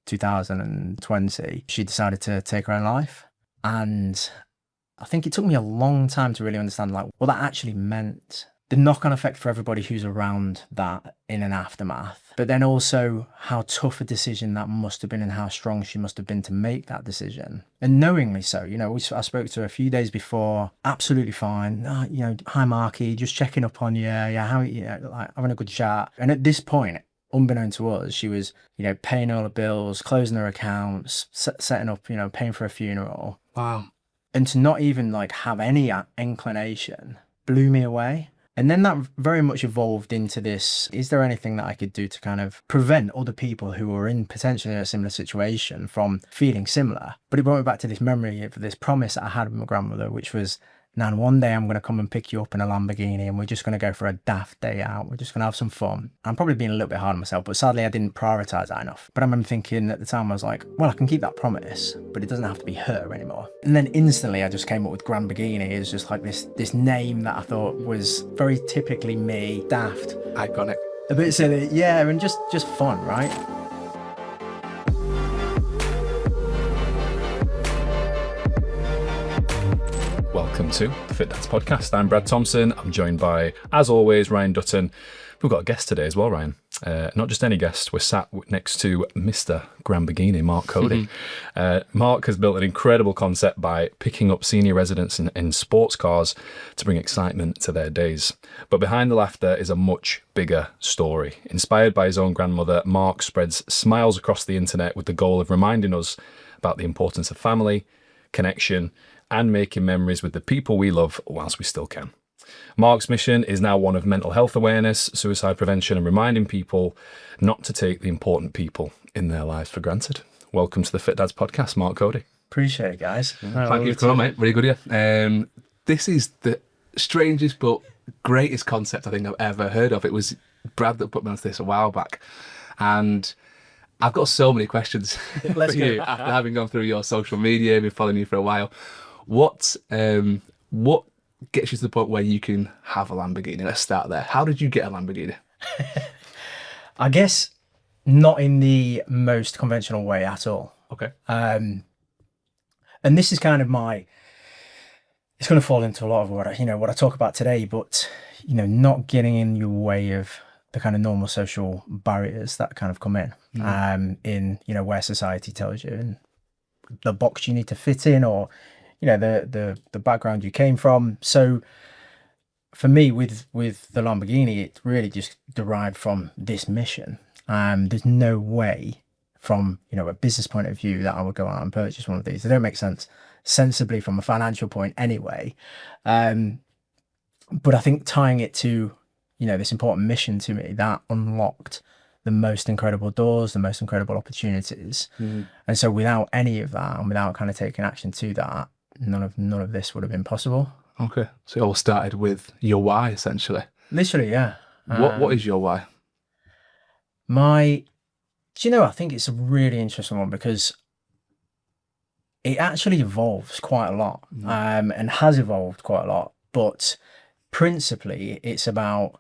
2020, she decided to take her own life. And I think it took me a long time to really understand like what that actually meant. The knock-on effect for everybody who's around that in an aftermath, but then also how tough a decision that must have been and how strong she must have been to make that decision. And knowingly so, I spoke to her a few days before, absolutely fine. Hi Marky, just checking up on you. Yeah, how, like having a good chat. And at this point, unbeknown to us, she was, paying all the bills, closing her accounts, setting up, paying for a funeral. Wow. And to not even like have any inclination blew me away. And then that very much evolved into this, is there anything that I could do to kind of prevent other people who are in potentially a similar situation from feeling similar? But it brought me back to this memory of this promise that I had with my grandmother, which was, Nan, one day I'm going to come and pick you up in a Lamborghini and we're just going to go for a daft day out. We're just going to have some fun. I'm probably being a little bit hard on myself, but sadly I didn't prioritise that enough. But I remember thinking at the time, I was like, well, I can keep that promise, but it doesn't have to be her anymore. And then instantly I just came up with Grandbourghini as just like this name that I thought was very typically me, daft. Iconic. A bit silly, yeah, and just fun, right? Welcome to the Fit Dads Podcast. I'm Brad Thompson. I'm joined by, as always, Ryan Dutton. We've got a guest today as well, Ryan. Not just any guest. We're sat next to Mr Granbourghini, Mark Cody. Mark has built an incredible concept by picking up senior residents in sports cars to bring excitement to their days. But behind the laughter is a much bigger story. Inspired by his own grandmother, Mark spreads smiles across the internet with the goal of reminding us about the importance of family, connection, and making memories with the people we love whilst we still can. Mark's mission is now one of mental health awareness, suicide prevention, and reminding people not to take the important people in their lives for granted. Welcome to the Fit Dads Podcast, Mark Cody. Appreciate it, guys. Thank you for coming, mate. Really good of you. This is the strangest but greatest concept I think I've ever heard of. It was Brad that put me onto this a while back. And I've got so many questions for you after having gone through your social media, been following you for a while. What gets you to the point where you can have a Lamborghini? Let's start there. How did you get a Lamborghini? I guess not in the most conventional way at all. Okay. And this is kind of it's going to fall into a lot of what I talk about today, but, not getting in your way of the kind of normal social barriers that kind of come in, in, where society tells you and the box you need to fit in, or the background you came from. So for me, with the Lamborghini, it really just derived from this mission. There's no way from a business point of view that I would go out and purchase one of these. They don't make sense sensibly from a financial point anyway. But I think tying it to this important mission to me, that unlocked the most incredible doors, the most incredible opportunities. And so without any of that, and without kind of taking action to that, none of this would have been possible. Okay. So it all started with your why, essentially. Literally, yeah. What is your why? I think it's a really interesting one because it actually evolves quite a lot, and has evolved quite a lot. But principally, it's about,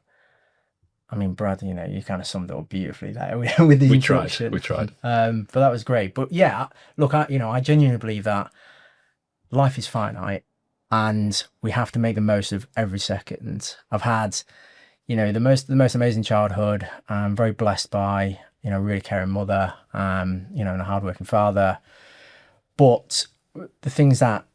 Brad, you kind of summed it up beautifully there with the introduction. We tried. But that was great. But yeah, look, I genuinely believe that life is finite and we have to make the most of every second. I've had, the most amazing childhood. I'm very blessed by, a really caring mother, and a hardworking father. But the things that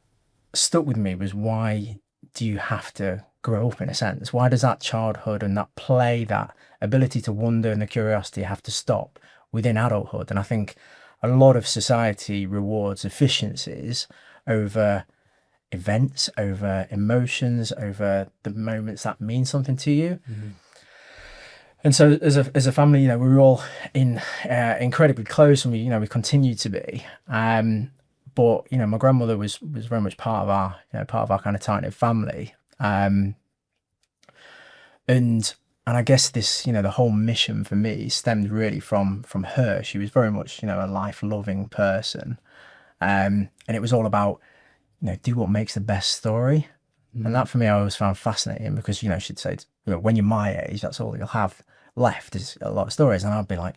stuck with me was, why do you have to grow up in a sense? Why does that childhood and that play, that ability to wonder and the curiosity have to stop within adulthood? And I think a lot of society rewards efficiencies over events, over emotions, over the moments that mean something to you. And so as a family, we were all incredibly close, and we continue to be. But my grandmother was very much part of our kind of tight-knit family. And I guess this, the whole mission for me stemmed really from her. She was very much, a life-loving person. And it was all about, do what makes the best story. And that for me, I always found fascinating because, she'd say, when you're my age, that's all you'll have left is a lot of stories. And I'd be like,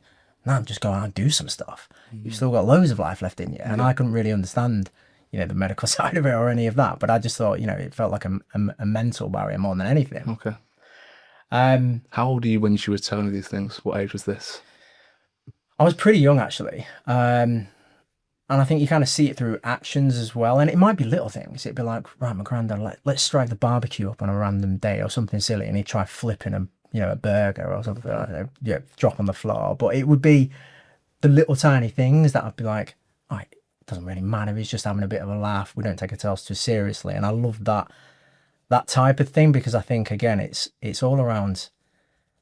no, just go out and do some stuff. You've still got loads of life left in you. And I couldn't really understand, you know, the medical side of it or any of that. But I just thought, you know, it felt like a mental barrier more than anything. Okay. How old are you when she was telling you these things? What age was this? I was pretty young, actually. And I think you kind of see it through actions as well. And it might be little things. It'd be like, right, my granddad, let's drive the barbecue up on a random day or something silly. And he'd try flipping a burger or something, I don't know, yeah, drop on the floor. But it would be the little tiny things that I'd be like, all right, it doesn't really matter. He's just having a bit of a laugh. We don't take ourselves too seriously. And I love that type of thing, because I think, again, it's all around.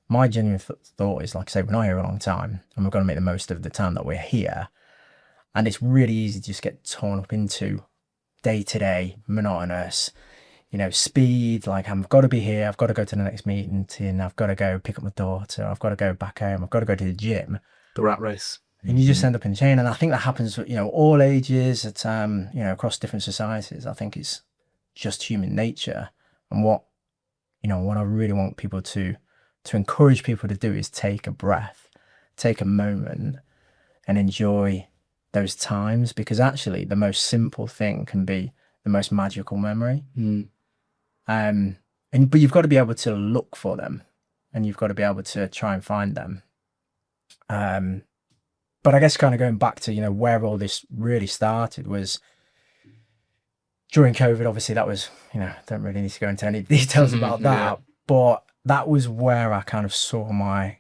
My genuine thought is, like I say, we're not here a long time, and we're going to make the most of the time that we're here. And it's really easy to just get torn up into day-to-day, monotonous, you know, speed. Like, I've got to be here. I've got to go to the next meeting. I've got to go pick up my daughter. I've got to go back home. I've got to go to the gym. The rat race. And you just end up in a chain. And I think that happens, you know, all ages, at you know, across different societies. I think it's just human nature. And what I really want people to encourage people to do is take a breath, take a moment, and enjoy those times, because actually the most simple thing can be the most magical memory. But you've got to be able to look for them, and you've got to be able to try and find them. But I guess kind of going back to, you know, where all this really started was during COVID. Obviously that was, you know, don't really need to go into any details about that, but that was where I kind of saw my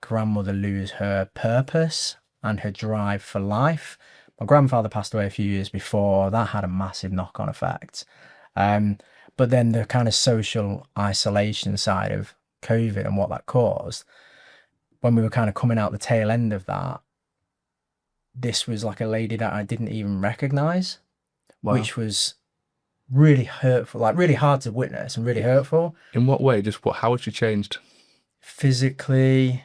grandmother lose her purpose and her drive for life. My grandfather passed away a few years before. That had a massive knock-on effect. But then the kind of social isolation side of COVID and what that caused, when we were kind of coming out the tail end of that, this was like a lady that I didn't even recognize, which was really hurtful, like really hard to witness and really hurtful. In what way? Just how had she changed? Physically,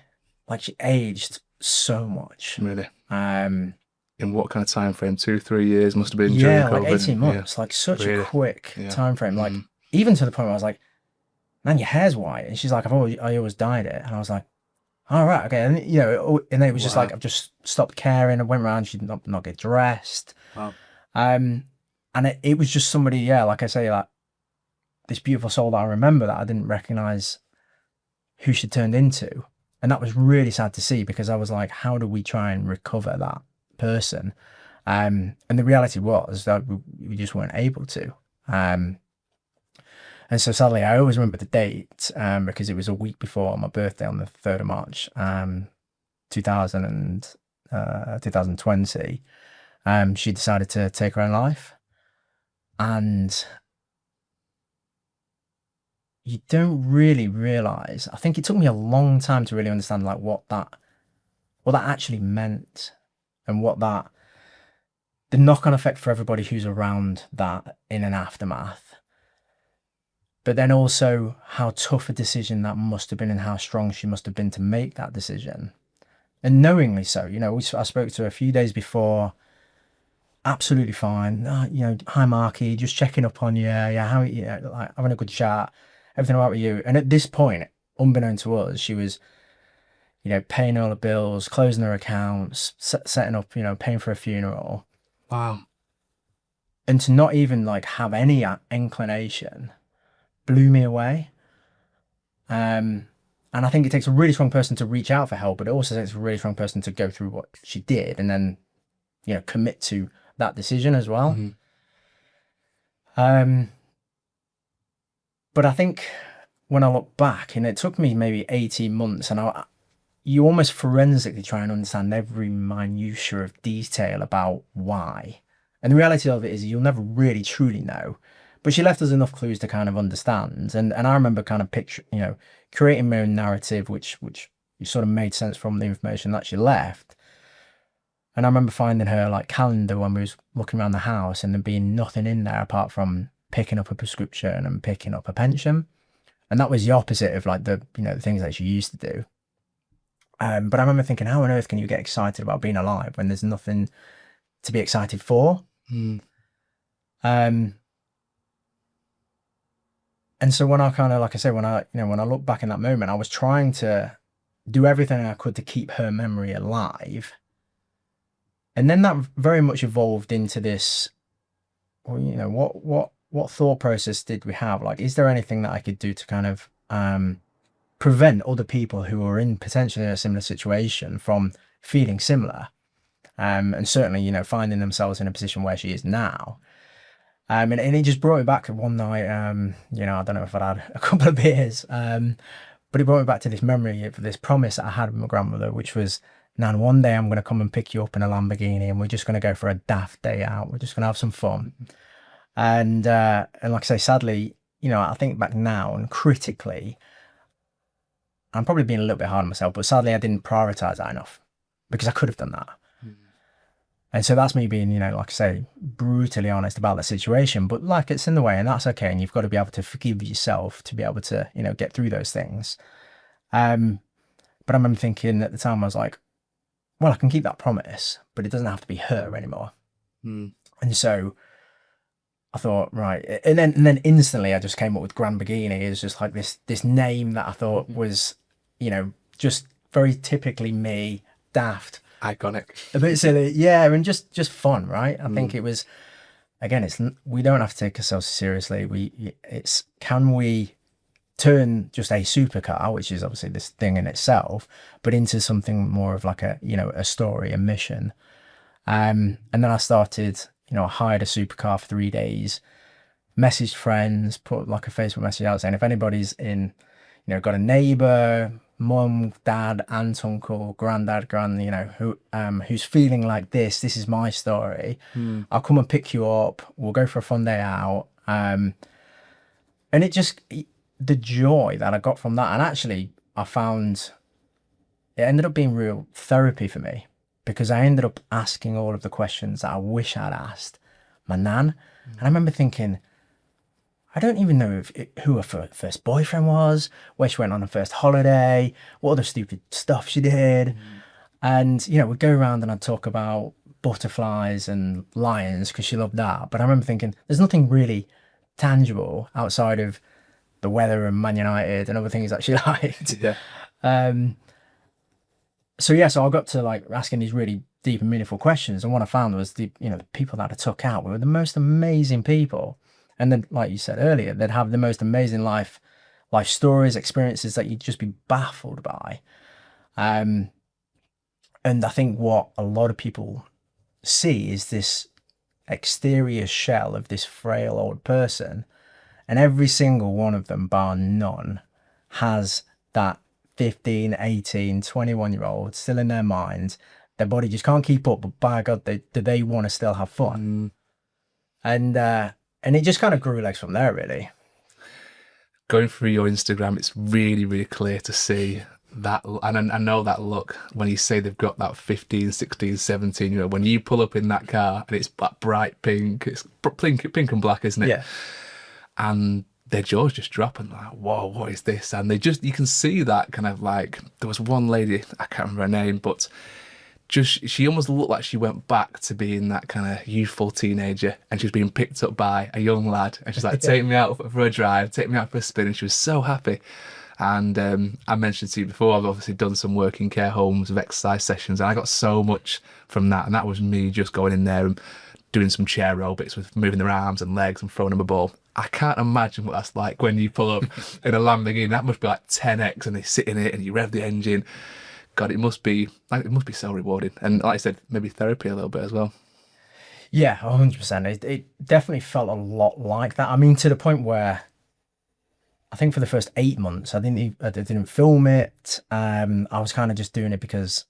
like she aged so much. Really? In what kind of time frame? 2-3 years must have been during COVID. Like 18 months, like such a quick time frame. Like even to the point where I was like, man, your hair's white. And she's like, I always dyed it. And I was like, all right, okay. And you know, and then it was just like, I've just stopped caring. I went around, she'd not get dressed. Wow. And it was just somebody, like I say, like this beautiful soul that I remember that I didn't recognize who she turned into. And that was really sad to see, because I was like, how do we try and recover that person? And the reality was that we just weren't able to. And so sadly, I always remember the date, because it was a week before my birthday on the 3rd of March, 2020. She decided to take her own life. And you don't really realize, I think it took me a long time to really understand like what that actually meant, and what the knock-on effect for everybody who's around that in an aftermath. But then also how tough a decision that must have been, and how strong she must have been to make that decision. And knowingly so, you know, I spoke to her a few days before, absolutely fine. You know, hi Marky, just checking up on you. Yeah, how, you know, like having a good chat, everything all right with you. And at this point, unbeknown to us, she was, you know, paying all the bills, closing her accounts, setting up, you know, paying for a funeral. Wow. And to not even like have any inclination blew me away. And I think it takes a really strong person to reach out for help, but it also takes a really strong person to go through what she did and then, you know, commit to that decision as well. But I think when I look back, and it took me maybe 18 months, and you almost forensically try and understand every minutiae of detail about why. And the reality of it is you'll never really truly know. But she left us enough clues to kind of understand. And I remember kind of creating my own narrative, which sort of made sense from the information that she left. And I remember finding her like calendar when we was looking around the house, and there being nothing in there apart from picking up a prescription and picking up a pension. And that was the opposite of like the things that she used to do. But I remember thinking, how on earth can you get excited about being alive when there's nothing to be excited for? And so when I kind of, like I say, when I look back in that moment, I was trying to do everything I could to keep her memory alive. And then that very much evolved into this, well, you know, what thought process did we have? Like, is there anything that I could do to kind of prevent other people who are in potentially a similar situation from feeling similar? And certainly, you know, finding themselves in a position where she is now. And it just brought me back to one night, you know, I don't know if I'd had a couple of beers, but it brought me back to this memory of this promise that I had with my grandmother, which was, Nan, one day I'm going to come and pick you up in a Lamborghini and we're just going to go for a daft day out. We're just going to have some fun. And like I say, sadly, you know, I think back now and critically, I'm probably being a little bit hard on myself, but sadly I didn't prioritize that enough because I could have done that. And so that's me being, you know, like I say, brutally honest about the situation, but like it's in the way and that's okay. And you've got to be able to forgive yourself to be able to, you know, get through those things. But I remember thinking at the time, I was like, well, I can keep that promise, but it doesn't have to be her anymore. And so I thought, right. And then instantly I just came up with Grandbourghini as just like this name that I thought was, you know, just very typically me, daft. Iconic. A bit silly, yeah, and just fun, right? I think it was, again, we don't have to take ourselves seriously. Can we turn just a supercar, which is obviously this thing in itself, but into something more of like a, you know, a story, a mission. And then I started, you know, I hired a supercar for 3 days, messaged friends, put like a Facebook message out saying if anybody's in, you know, got a neighbor, mum, dad, aunt, uncle, granddad, you know, who's feeling like this is my story. I'll come and pick you up. We'll go for a fun day out. And it just, the joy that I got from that. And actually I found it ended up being real therapy for me because I ended up asking all of the questions that I wish I'd asked my nan. And I remember thinking, I don't even know who her first boyfriend was, where she went on her first holiday, what other stupid stuff she did. And, you know, we'd go around and I'd talk about butterflies and lions because she loved that. But I remember thinking, there's nothing really tangible outside of the weather and Man United and other things that she liked. Yeah. So I got to like asking these really deep and meaningful questions. And what I found was the people that I took out were the most amazing people. And then, like you said earlier, they'd have the most amazing life stories, experiences that you'd just be baffled by. And I think what a lot of people see is this exterior shell of this frail old person. And every single one of them, bar none, has that 15, 18, 21-year-old still in their mind. Their body just can't keep up, but by God, they want to still have fun. And it just kind of grew legs from there, really. Going through your Instagram, it's really, really clear to see that. And I know that look when you say they've got that 15, 16, 17, you know, when you pull up in that car and it's that bright pink, it's pink and black, isn't it? Yeah. And their jaws just drop and like, whoa, what is this? And you can see that kind of like, there was one lady, I can't remember her name, but she almost looked like she went back to being that kind of youthful teenager and she was being picked up by a young lad and she's like, take me out for a drive, take me out for a spin, and she was so happy. And I mentioned to you before, I've obviously done some work in care homes with exercise sessions and I got so much from that, and that was me just going in there and doing some chair aerobics with moving their arms and legs and throwing them a ball. I can't imagine what that's like when you pull up in a Lamborghini. That must be like 10x and they sit in it and you rev the engine. God, it must be so rewarding. And like I said, maybe therapy a little bit as well. Yeah, 100%. It definitely felt a lot like that. I mean, to the point where I think for the first 8 months, I didn't film it. I was kind of just doing it because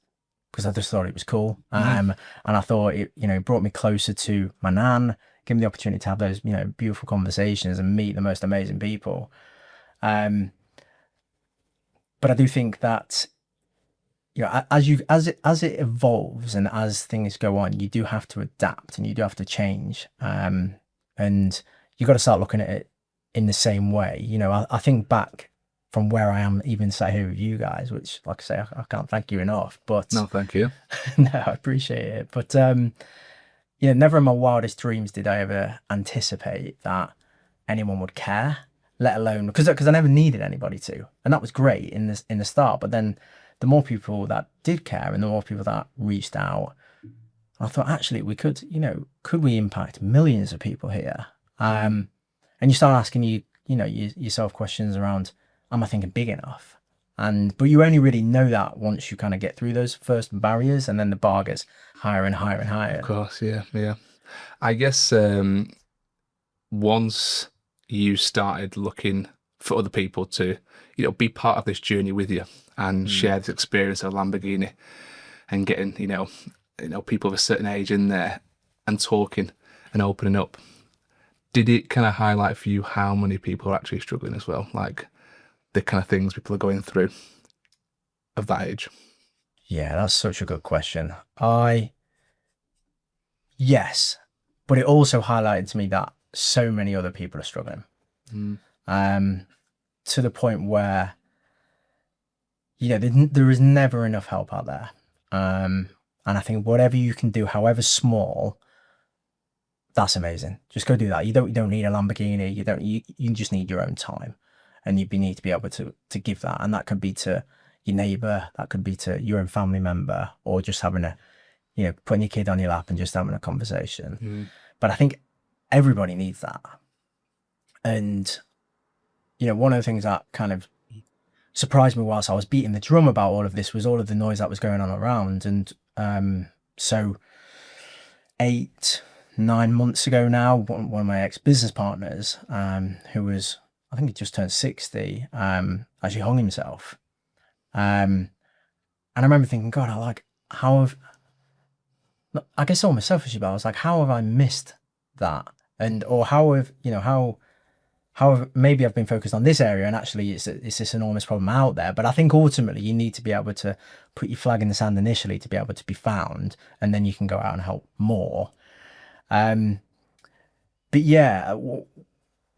I just thought it was cool. And I thought it, brought me closer to my nan, gave me the opportunity to have those, beautiful conversations and meet the most amazing people. But I do think that, as it evolves and as things go on, you do have to adapt and you do have to change. And you got to start looking at it in the same way. I think back from where I am, even sat here with you guys, which, like I say, I can't thank you enough. But no, thank you. No, I appreciate it. But never in my wildest dreams did I ever anticipate that anyone would care, let alone because I never needed anybody to, and that was great in the start. But then the more people that did care and the more people that reached out, I thought, actually, we could, could we impact millions of people here? And you start asking yourself questions around, am I thinking big enough? But you only really know that once you kind of get through those first barriers, and then the bar gets higher and higher and higher. Of course, yeah. I guess once you started looking for other people to, be part of this journey with you and share this experience of Lamborghini, and getting, people of a certain age in there and talking and opening up, did it kind of highlight for you how many people are actually struggling as well? Like the kind of things people are going through of that age? Yeah, that's such a good question. Yes, but it also highlighted to me that so many other people are struggling. To the point where, there is never enough help out there. And I think whatever you can do, however small, that's amazing. Just go do that. You don't need a Lamborghini. You just need your own time, and you need to be able to give that. And that could be to your neighbor, that could be to your own family member, or just having putting your kid on your lap and just having a conversation. But I think everybody needs that. And one of the things that kind of surprised me whilst I was beating the drum about all of this was all of the noise that was going on around. And so 8-9 months ago now, one of my ex-business partners, who was, I think he just turned 60, actually hung himself. And I remember thinking, God, I guess almost selfishly, but I was like, how have I missed that? Or how have maybe I've been focused on this area, and actually it's this enormous problem out there. But I think ultimately you need to be able to put your flag in the sand initially to be able to be found, and then you can go out and help more. But yeah,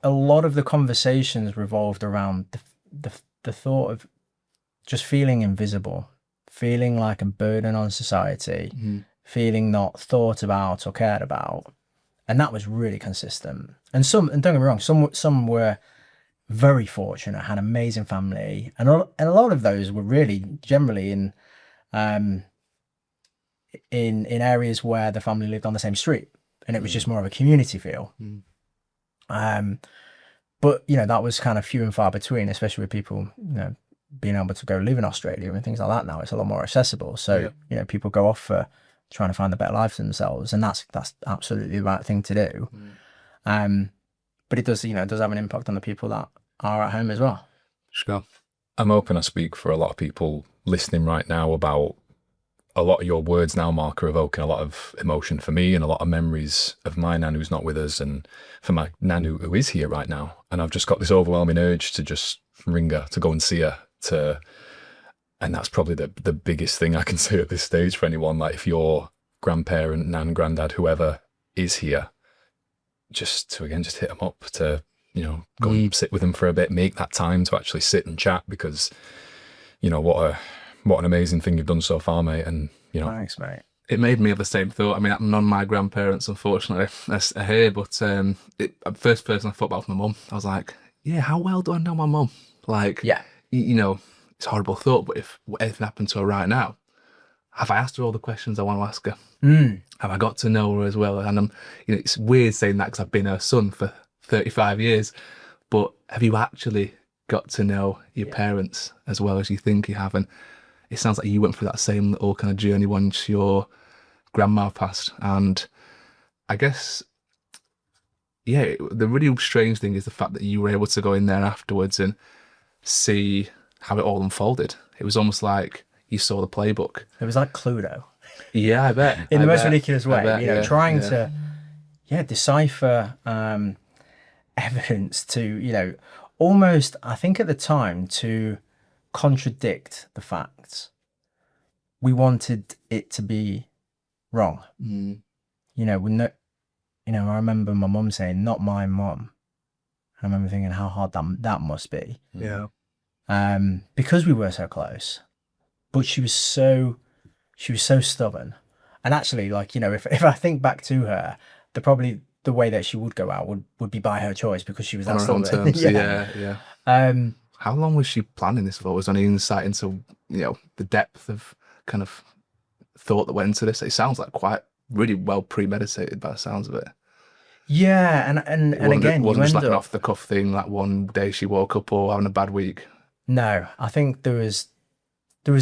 a lot of the conversations revolved around the thought of just feeling invisible, feeling like a burden on society, feeling not thought about or cared about. And that was really consistent. And don't get me wrong, some were very fortunate, had an amazing family, and a lot of those were really generally in areas where the family lived on the same street, and it was just more of a community feel. But that was kind of few and far between, especially with people being able to go live in Australia and things like that. Now it's a lot more accessible, so people go off for trying to find a better life for themselves, and that's absolutely the right thing to do. But it does does have an impact on the people that are at home as well. Sure. I'm hoping I speak for a lot of people listening right now about a lot of your words now, Mark, are evoking a lot of emotion for me and a lot of memories of my nan who's not with us, and for my nan who is here right now. And I've just got this overwhelming urge to just ring her, to go and see her, and that's probably the biggest thing I can say at this stage for anyone. Like, if your grandparent, nan, granddad, whoever is here, just to hit them up, to go and sit with them for a bit, make that time to actually sit and chat, because what an amazing thing you've done so far, mate. And Thanks, mate. It made me have the same thought. I mean, none of my grandparents, unfortunately, are here, but the first person I thought about was my mum. I was like, yeah, how well do I know my mum? Like, Yeah. It's a horrible thought, but if anything happened to her right now, have I asked her all the questions I want to ask her? Have I got to know her as well? And it's weird saying that because I've been her son for 35 years, but have you actually got to know your parents as well as you think you have? And it sounds like you went through that same little kind of journey once your grandma passed. And I guess, the really strange thing is the fact that you were able to go in there afterwards and see how it all unfolded. It was almost like you saw the playbook. It was like Cluedo. Yeah, I bet. In the most ridiculous way, trying to decipher evidence to, almost, I think at the time, to contradict the facts. We wanted it to be wrong. I remember my mum saying, "Not my mum." I remember thinking how hard that must be. Yeah. Because we were so close, but she was so stubborn. And actually, if I think back to her, the way that she would go out would be by her choice, because she was that On her own stubborn. terms. Yeah. How long was she planning this for? Was there any insight into, the depth of kind of thought that went into this? It sounds like quite really well premeditated by the sounds of it. Yeah, and again, it wasn't you just end like an up, off the cuff thing, like one day she woke up or having a bad week. no, I think there was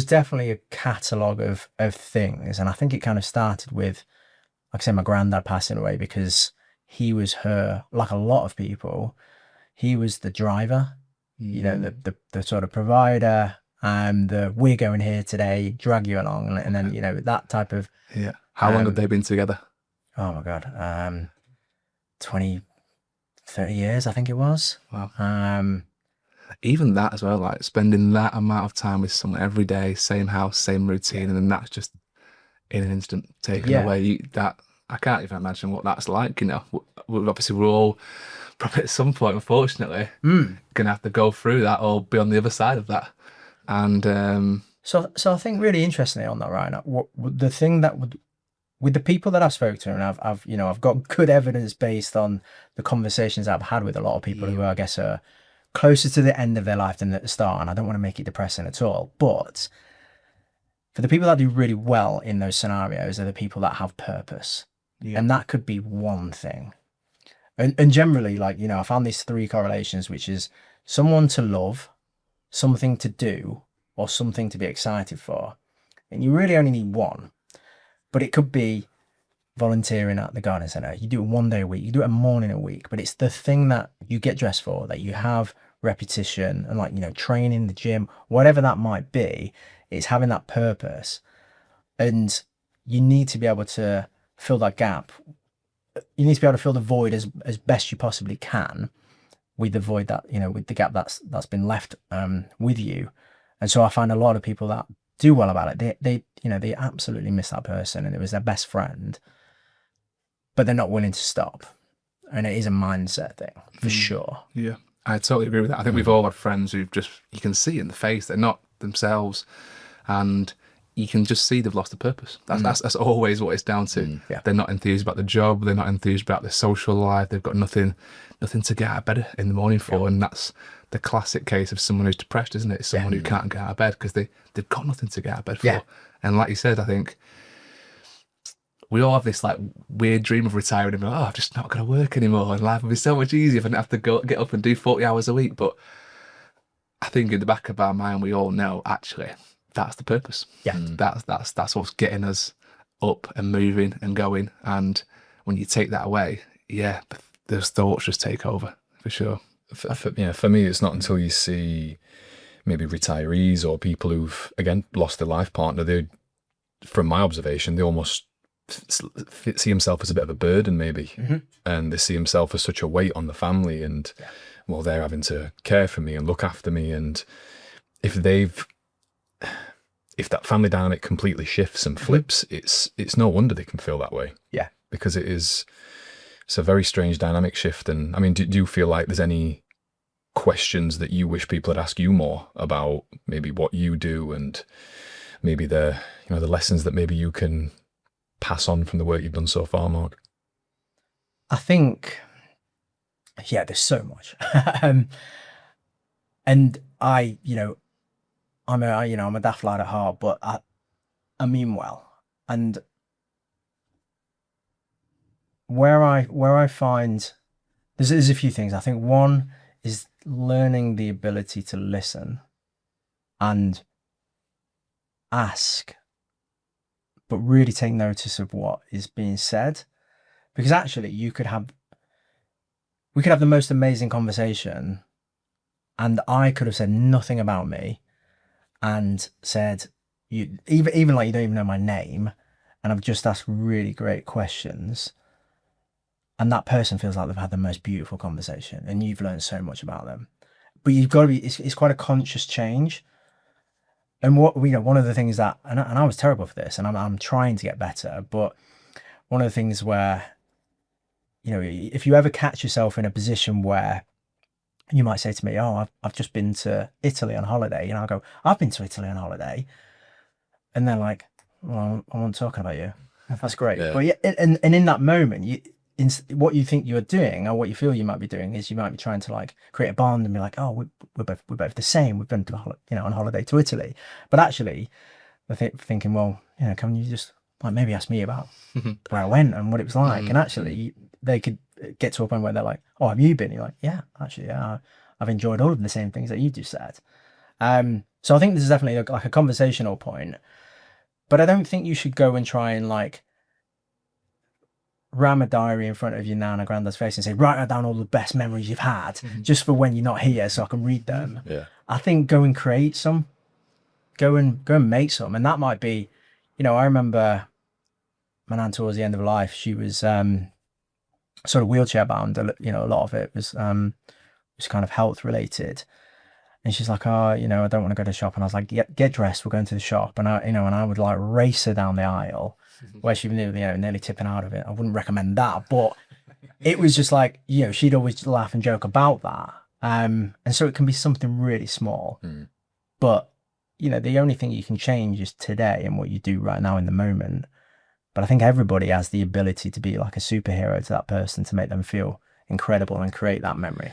definitely a catalogue of things, and I think it kind of started with, like I say, my granddad passing away, because he was her, like a lot of people, he was the driver, the sort of provider, we're going here today, drag you along, and then that type of. Yeah. How long have they been together? Oh my God, 20, 30 years, I think it was. Wow. Even that as well, like spending that amount of time with someone every day, same house, same routine, and then that's just in an instant taken away. That I can't even imagine what that's like. Obviously we're all probably at some point, unfortunately, gonna have to go through that or be on the other side of that. And so I think really interestingly on that, Ryan, the thing that would, with the people that I've spoken to, and I've got good evidence based on the conversations I've had with a lot of people who I guess are closer to the end of their life than at the start, and I don't want to make it depressing at all, but for the people that do really well in those scenarios are the people that have purpose. And that could be one thing. And generally, like, I found these 3 correlations, which is someone to love, something to do, or something to be excited for. And you really only need one. But it could be volunteering at the garden centre. You do it one day a week, you do it a morning a week, but it's the thing that you get dressed for, that you have repetition and, like, training, the gym, whatever that might be. It's having that purpose. And you need to be able to fill that gap. You need to be able to fill the void as best you possibly can with the void that, with the gap that's been left with you. And so I find a lot of people that do well about it, they absolutely miss that person and it was their best friend, but they're not willing to stop. And it is a mindset thing for sure. Yeah, I totally agree with that. I think we've all had friends who've just, you can see in the face they're not themselves, and you can just see they've lost the purpose. That's always what it's down to. Yeah. They're not enthused about the job, they're not enthused about their social life, they've got nothing to get out of bed in the morning for. And that's the classic case of someone who's depressed, isn't it? It's someone who can't get out of bed because they've got nothing to get out of bed for. Yeah. And like you said, I think we all have this like weird dream of retiring and I'm just not going to work anymore, and life would be so much easier if I didn't have to get up and do 40 hours a week. But I think in the back of our mind, we all know actually that's the purpose. Yeah. That's what's getting us up and moving and going. And when you take that away, those thoughts just take over for sure. For me, it's not until you see maybe retirees or people who've, again, lost their life partner, from my observation, they almost see himself as a bit of a burden maybe. And they see himself as such a weight on the family, and well, they're having to care for me and look after me. And if that family dynamic completely shifts and flips, it's no wonder they can feel that way. Yeah. Because it's a very strange dynamic shift. And I mean, do you feel like there's any questions that you wish people had asked you more about maybe what you do, and maybe the lessons that maybe you can pass on from the work you've done so far, Mark? I think, there's so much. And I'm a daft lad at heart, but I mean well. And where I find there's a few things. I think one is learning the ability to listen and ask, but really take notice of what is being said. Because actually we could have the most amazing conversation and I could have said nothing about me and said, you even like you don't even know my name, and I've just asked really great questions, and that person feels like they've had the most beautiful conversation and you've learned so much about them. But you've got to be, it's quite a conscious change. And one of the things that, and I was terrible for this, and I'm trying to get better, but one of the things where, if you ever catch yourself in a position where you might say to me, I've just been to Italy on holiday, I'll go, I've been to Italy on holiday. And they're like, well, I wasn't talking about you. That's great. Yeah. But and in that moment, what you think you're doing or what you feel you might be doing is you might be trying to like create a bond and be like, oh, we're both the same. We've been to on holiday to Italy, but actually they're thinking, well, can you just like maybe ask me about where I went and what it was like? And actually they could get to a point where they're like, oh, have you been? You're like, yeah, actually, yeah, I've enjoyed all of the same things that you just said. So I think this is definitely like a conversational point, but I don't think you should go and try and like ram a diary in front of your nan or granddad's face and say, write down all the best memories you've had just for when you're not here so I can read them. Yeah. I think go and create some, go and make some. And that might be, I remember my nan towards the end of life, she was sort of wheelchair bound. A lot of it was kind of health related. And she's like, oh, I don't want to go to the shop. And I was like, get dressed. We're going to the shop. And I would like race her down the aisle where she was nearly tipping out of it. I wouldn't recommend that, but it was just like, she'd always laugh and joke about that. And so it can be something really small, but the only thing you can change is today and what you do right now in the moment. But I think everybody has the ability to be like a superhero to that person to make them feel incredible and create that memory.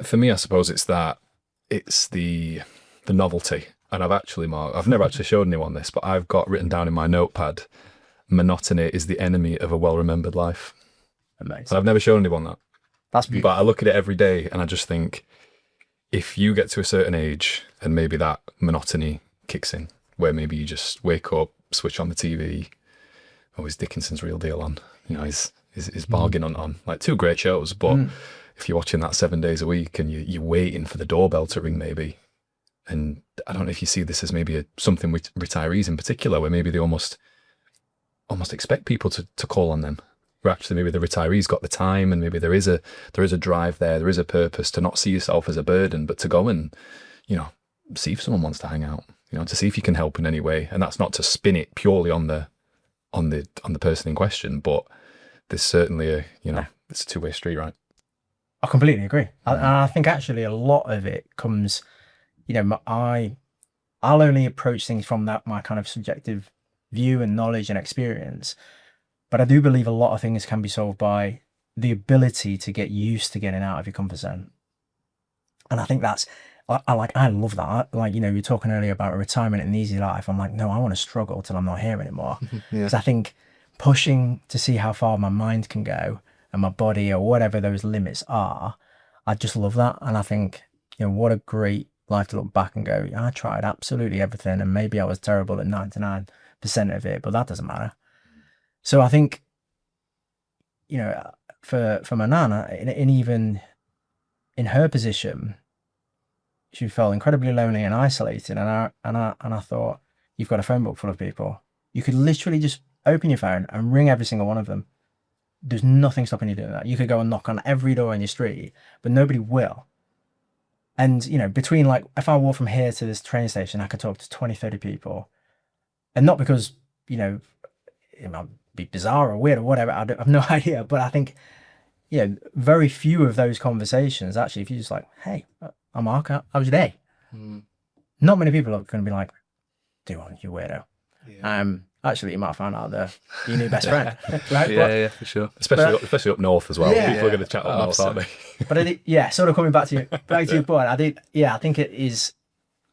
For me, I suppose it's the novelty. And I've never actually showed anyone this, but I've got written down in my notepad, monotony is the enemy of a well-remembered life. Amazing. And I've never shown anyone that. That's beautiful. But I look at it every day and I just think, if you get to a certain age and maybe that monotony kicks in, where maybe you just wake up, switch on the TV, is Dickinson's Real Deal on, his bargain on, like two great shows, but if you're watching that 7 days a week and you're waiting for the doorbell to ring maybe, and I don't know if you see this as maybe something with retirees in particular, where maybe they almost expect people to call on them, where actually maybe the retirees got the time and maybe there is a drive there is a purpose to not see yourself as a burden, but to go and, see if someone wants to hang out, to see if you can help in any way. And that's not to spin it purely on the person in question, but there's certainly it's a two-way street, right? I completely agree. I think actually a lot of it comes, I'll only approach things from my kind of subjective view and knowledge and experience, but I do believe a lot of things can be solved by the ability to get used to getting out of your comfort zone. And I think I love that. Like, you're talking earlier about retirement and the easy life. I'm like, no, I want to struggle till I'm not here anymore. Because I think pushing to see how far my mind can go and my body or whatever those limits are, I just love that. And I think, what a great life to look back and go, I tried absolutely everything and maybe I was terrible at 99% of it, but that doesn't matter. So I think, for my nana, and even in her position, she felt incredibly lonely and isolated. And I thought, you've got a phone book full of people. You could literally just open your phone and ring every single one of them. There's nothing stopping you doing that. You could go and knock on every door in your street, but nobody will. And, between like, if I walk from here to this train station, I could talk to 20, 30 people. And not because, it might be bizarre or weird or whatever, I have no idea. But I think, very few of those conversations, actually, if you're just like, hey, I'm Mark, how was your day? Not many people are going to be like, do on, you weirdo. Yeah. Actually, you might have found out your new best friend. Right? Yeah, for sure. Especially up north as well. People are going to chat up north, aren't they? But sort of coming back to your point, I think it is,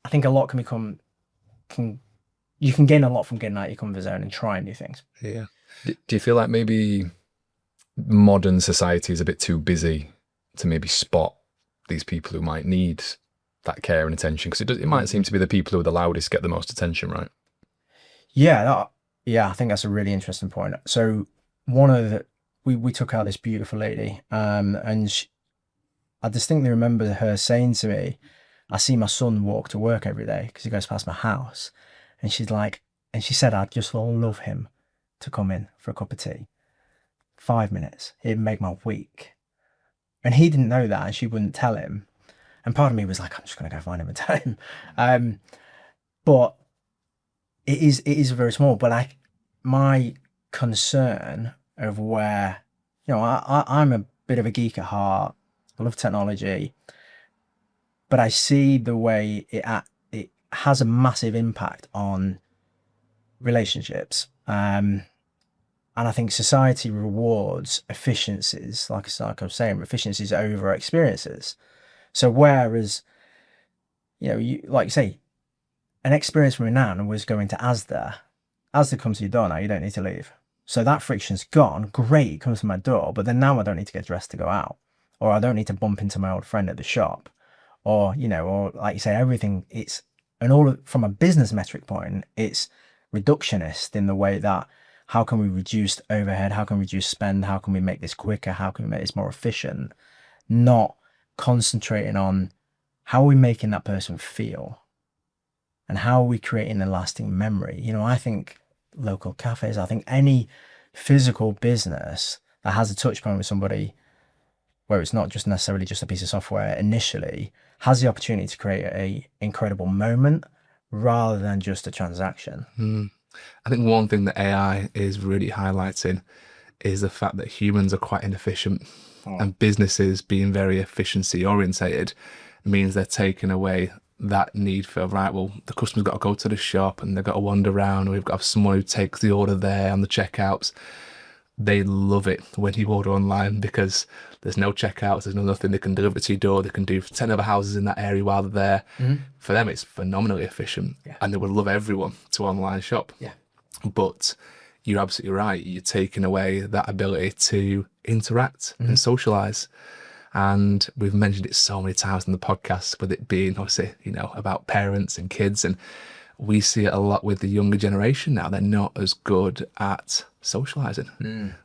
I think a lot can become, you can gain a lot from getting out of your comfort zone and trying new things. Yeah. Do you feel like maybe modern society is a bit too busy to maybe spot these people who might need that care and attention? Because it might seem to be the people who are the loudest get the most attention, right? Yeah, I think that's a really interesting point. So we took out this beautiful lady, and I distinctly remember her saying to me, I see my son walk to work every day because he goes past my house. And she's like, and she said, I'd just love him to come in for a cup of tea. 5 minutes, it'd make my week. And he didn't know that, and she wouldn't tell him. And part of me was like, I'm just going to go find him and tell him. But it is very small. But my concern of where, I'm a bit of a geek at heart. I love technology, but I see the way it has a massive impact on relationships. And I think society rewards efficiencies, like I was saying, efficiencies over experiences. So whereas, you like you say, an experience from Renan was going to Asda. Asda comes to your door now, you don't need to leave. So that friction's gone. Great, it comes to my door, but then now I don't need to get dressed to go out. Or I don't need to bump into my old friend at the shop. Or, or like you say, everything, from a business metric point, it's reductionist in the way that how can we reduce overhead? How can we reduce spend? How can we make this quicker? How can we make this more efficient? Not concentrating on how are we making that person feel and how are we creating a lasting memory? I think local cafes, I think any physical business that has a touch point with somebody where it's not just necessarily just a piece of software initially has the opportunity to create a incredible moment rather than just a transaction. I think one thing that AI is really highlighting is the fact that humans are quite inefficient, and businesses being very efficiency orientated means they're taking away that need for, right, well, the customer's got to go to the shop and they've got to wander around, or we've got to have someone who takes the order there on the checkouts. They love it when you order online because there's no checkouts, there's no nothing. They can deliver it to your door, they can do 10 other houses in that area while they're there. For them, it's phenomenally efficient, and they would love everyone to online shop. But you're absolutely right, you're taking away that ability to interact and socialise. And we've mentioned it so many times in the podcast, with it being obviously, about parents and kids. And we see it a lot with the younger generation now. They're not as good at socialising.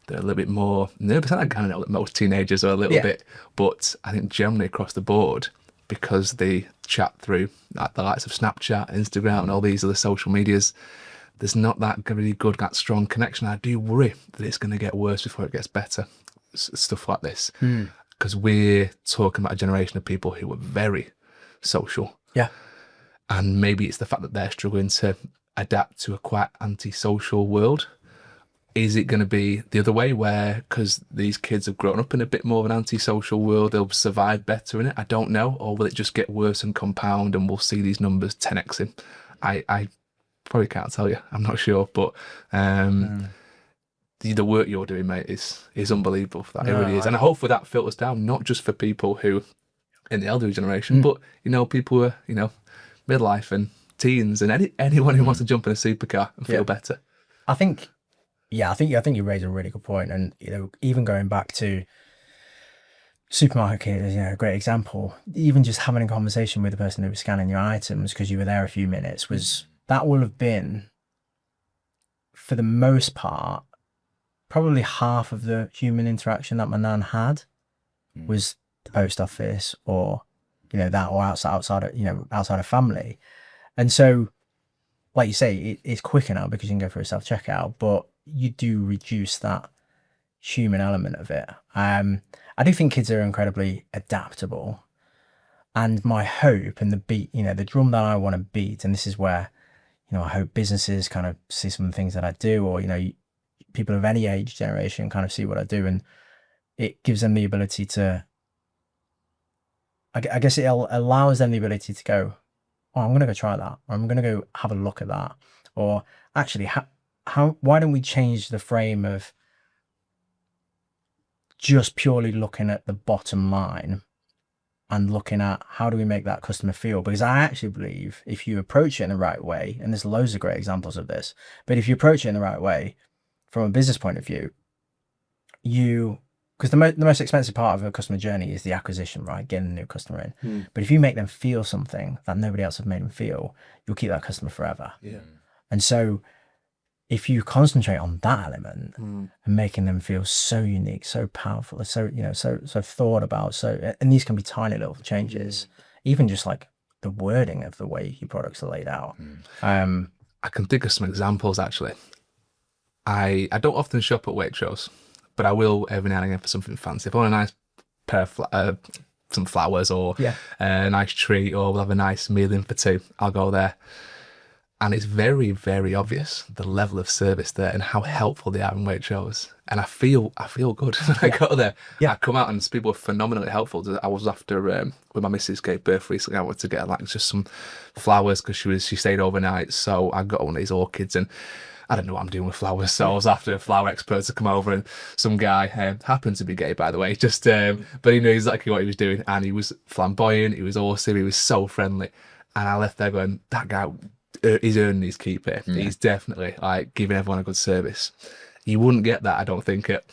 They're a little bit more nervous. I kind of know that most teenagers are a little bit, but I think generally across the board, because they chat through like the likes of Snapchat, Instagram, and all these other social medias, there's not that really good, that strong connection. I do worry that it's going to get worse before it gets better. Stuff like this. Because we're talking about a generation of people who are very social. And maybe it's the fact that they're struggling to adapt to a quite antisocial world. Is it going to be the other way, where because these kids have grown up in a bit more of an antisocial world, they'll survive better in it? I don't know. Or will it just get worse and compound and we'll see these numbers 10xing? I probably can't tell you. I'm not sure. But the work you're doing, mate, is unbelievable. It really is. And I hope that filters down, not just for people who in the elderly generation, but, people who are, midlife and teens and anyone who wants to jump in a supercar and feel better. I think you raise a really good point. And, even going back to supermarket is, a great example. Even just having a conversation with the person who was scanning your items because you were there a few minutes that will have been, for the most part, probably half of the human interaction that my nan had was the post office or, that, or outside of family. And so, like you say, it's quicker now because you can go for a self-checkout, but you do reduce that human element of it. I do think kids are incredibly adaptable, and my hope and the beat, the drum that I want to beat, and this is where, I hope businesses kind of see some of the things that I do, or, people of any age generation kind of see what I do, and it gives them the ability to, I guess it allows them the ability to go, oh, I'm going to go try that, or I'm going to go have a look at that, or actually, why don't we change the frame of just purely looking at the bottom line and looking at how do we make that customer feel? Because I actually believe if you approach it in the right way, and there's loads of great examples of this, but if you approach it in the right way, from a business point of view, because the most expensive part of a customer journey is the acquisition, right? Getting a new customer in. But if you make them feel something that nobody else has made them feel, you'll keep that customer forever. And so if you concentrate on that element and making them feel so unique, so powerful, so thought about, and these can be tiny little changes, even just like the wording of the way your products are laid out. I can think of some examples actually. I don't often shop at Waitrose, but I will every now and again for something fancy. If I want a nice pair of some flowers or a nice treat, or we'll have a nice meal in for two, I'll go there. And it's very, very obvious the level of service there and how helpful they are in Waitrose. And I feel good when I go there. I come out and people were phenomenally helpful. I was after when my missus gave birth recently, I wanted to get her just some flowers because she stayed overnight. So I got one of these orchids, and I don't know what I'm doing with flowers, so I was after a flower expert to come over, and some guy happened to be gay, by the way, just but he knew exactly what he was doing, and he was flamboyant, he was awesome, he was so friendly, and I left there going, that guy, he's earning his keep here. He's definitely like giving everyone a good service. You wouldn't get that, I don't think, at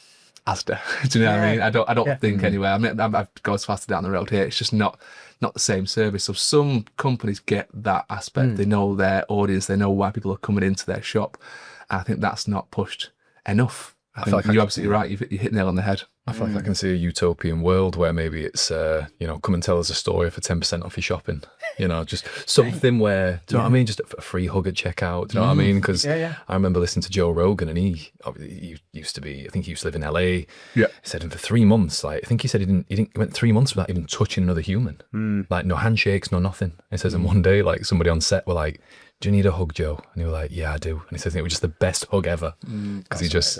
Asda. Do you know what I mean? I don't think anyway. I mean, I've gone faster down the road here. It's just not the same service. So some companies get that aspect. They know their audience. They know why people are coming into their shop. And I think that's not pushed enough. I feel like you're absolutely right. You hit the nail on the head. I feel like I can see a utopian world where maybe it's, come and tell us a story for 10% off your shopping. Just something where, do you know what I mean? Just a free hug at checkout. Do you know what I mean? Because I remember listening to Joe Rogan, and he used to live in LA. Yeah. He said for 3 months, like, I think he said he went 3 months without even touching another human. Like, no handshakes, no nothing. He says, and one day, like, somebody on set were like, do you need a hug, Joe? And he was like, yeah, I do. And he says it was just the best hug ever. Because he just,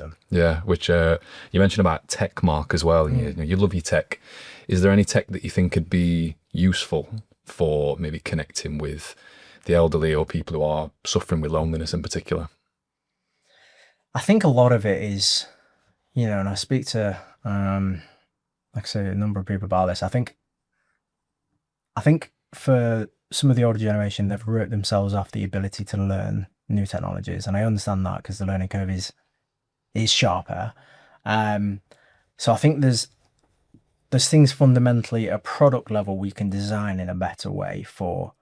which you mentioned about tech, Mark, as well. You love your tech. Is there any tech that you think could be useful for maybe connecting with the elderly or people who are suffering with loneliness in particular? I think a lot of it is, and I speak to, like I say, a number of people about this. I think for some of the older generation, they've wrote themselves off the ability to learn new technologies, and I understand that because the learning curve is sharper. So I think there's things fundamentally at product level we can design in a better way for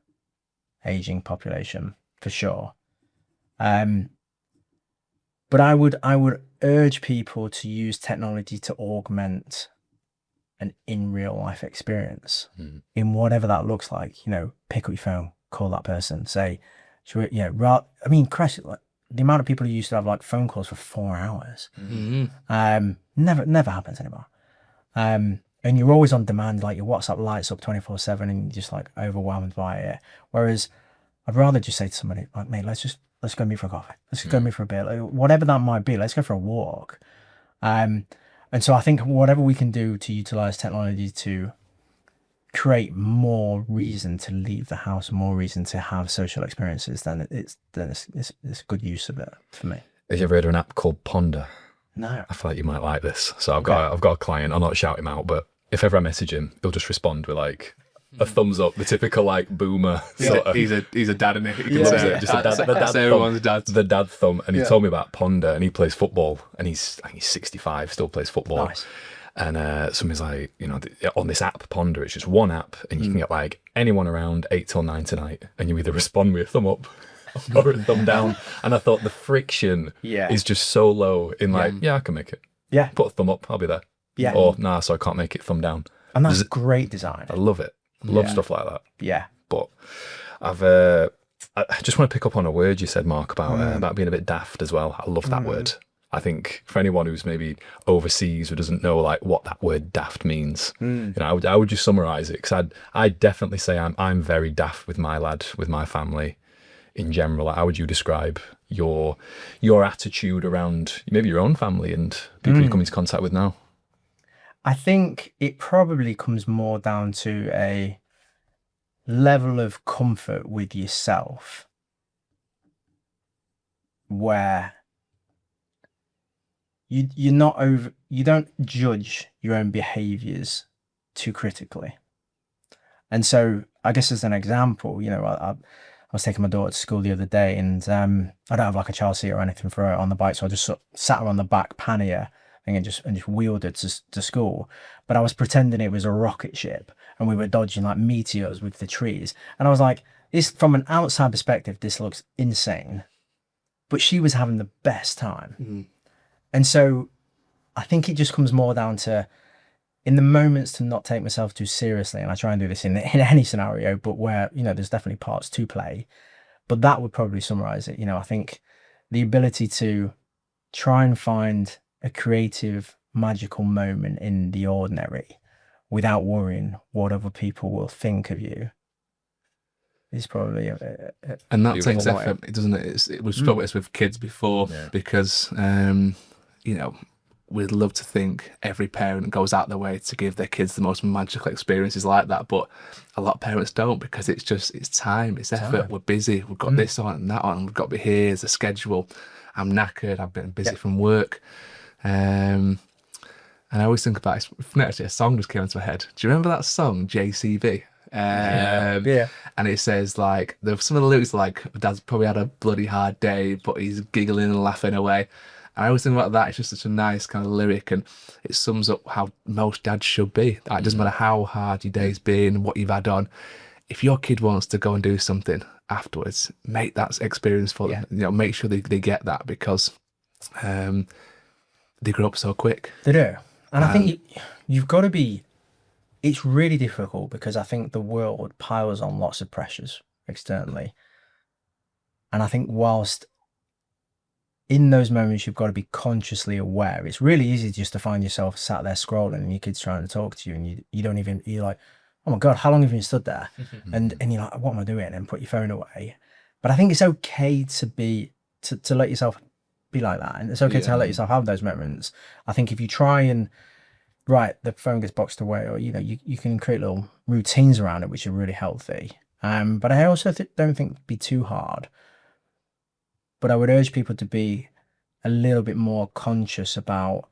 aging population, for sure. But I would urge people to use technology to augment an in real life experience in whatever that looks like. Pick up your phone, call that person, say, Christ, like, the amount of people who used to have like phone calls for 4 hours, never happens anymore. And you're always on demand, like your WhatsApp lights up 24/7, and you're just like overwhelmed by it. Whereas I'd rather just say to somebody like, mate, let's go meet for a coffee. Let's go meet for a beer, like, whatever that might be. Let's go for a walk. And so I think whatever we can do to utilize technology to create more reason to leave the house, more reason to have social experiences, then it's a good use of it for me. Have you ever heard of an app called Ponder? No. I feel like you might like this. So I've got a client. I'll not shout him out, but if ever I message him, he'll just respond with like a thumbs up, the typical like boomer. He's a dad, isn't he? Just a dad everyone's dad. The dad thumb. And he told me about Ponder, and he plays football, and I think he's 65, still plays football. Nice. And somebody's like, on this app, Ponder, it's just one app, and you can get like anyone around 8 till 9 tonight, and you either respond with a thumb up or a thumb down. And I thought the friction is just so low in like, I can make it. Yeah. Put a thumb up, I'll be there. Yeah. Or, nah, so I can't make it, thumb down. And that's great design. I love it. I love stuff like that. Yeah. But I just want to pick up on a word you said, Mark, about being a bit daft as well. I love that word. I think for anyone who's maybe overseas who doesn't know like what that word daft means, I would just summarize it, because I definitely say I'm very daft with my lad, with my family in general. How would you describe your attitude around maybe your own family and people you come into contact with now? I think it probably comes more down to a level of comfort with yourself where you don't judge your own behaviors too critically. And so I guess as an example, I was taking my daughter to school the other day, and I don't have like a child seat or anything for her on the bike, so I just sat her on the back pannier and just wheeled her to school. But I was pretending it was a rocket ship, and we were dodging like meteors with the trees. And I was like, this, from an outside perspective, this looks insane. But she was having the best time. And so I think it just comes more down to, in the moments, to not take myself too seriously. And I try and do this in any scenario, but where, there's definitely parts to play. But that would probably summarize it. I think the ability to try and find a creative, magical moment in the ordinary without worrying what other people will think of you is probably and that takes effort, doesn't it? We've spoken about this with kids before, because we'd love to think every parent goes out their way to give their kids the most magical experiences like that, but a lot of parents don't, because it's time, it's effort. We're busy, we've got this on and that on, we've got to be here, there's a schedule. I'm knackered, I've been busy from work. And I always think about it. Actually, a song just came into my head. Do you remember that song, JCB? Yeah. And it says like, some of the lyrics are like, Dad's probably had a bloody hard day, but he's giggling and laughing away. And I always think about that. It's just such a nice kind of lyric, and it sums up how most dads should be. Like, it doesn't matter how hard your day's been, what you've had on. If your kid wants to go and do something afterwards, make that experience for them. You know, make sure they get that, because they grow up so quick. They do. And I think you've got to be... It's really difficult, because I think the world piles on lots of pressures externally. And I think whilst in those moments you've got to be consciously aware, it's really easy just to find yourself sat there scrolling and your kid's trying to talk to you, and you don't even... You're like, oh my God, how long have you stood there? and you're like, what am I doing? And put your phone away. But I think it's okay to let yourself be like that. And it's okay to let yourself have those moments. I think if you try and... Right, the phone gets boxed away, or you can create little routines around it, which are really healthy. But I also don't think it'd be too hard. But I would urge people to be a little bit more conscious about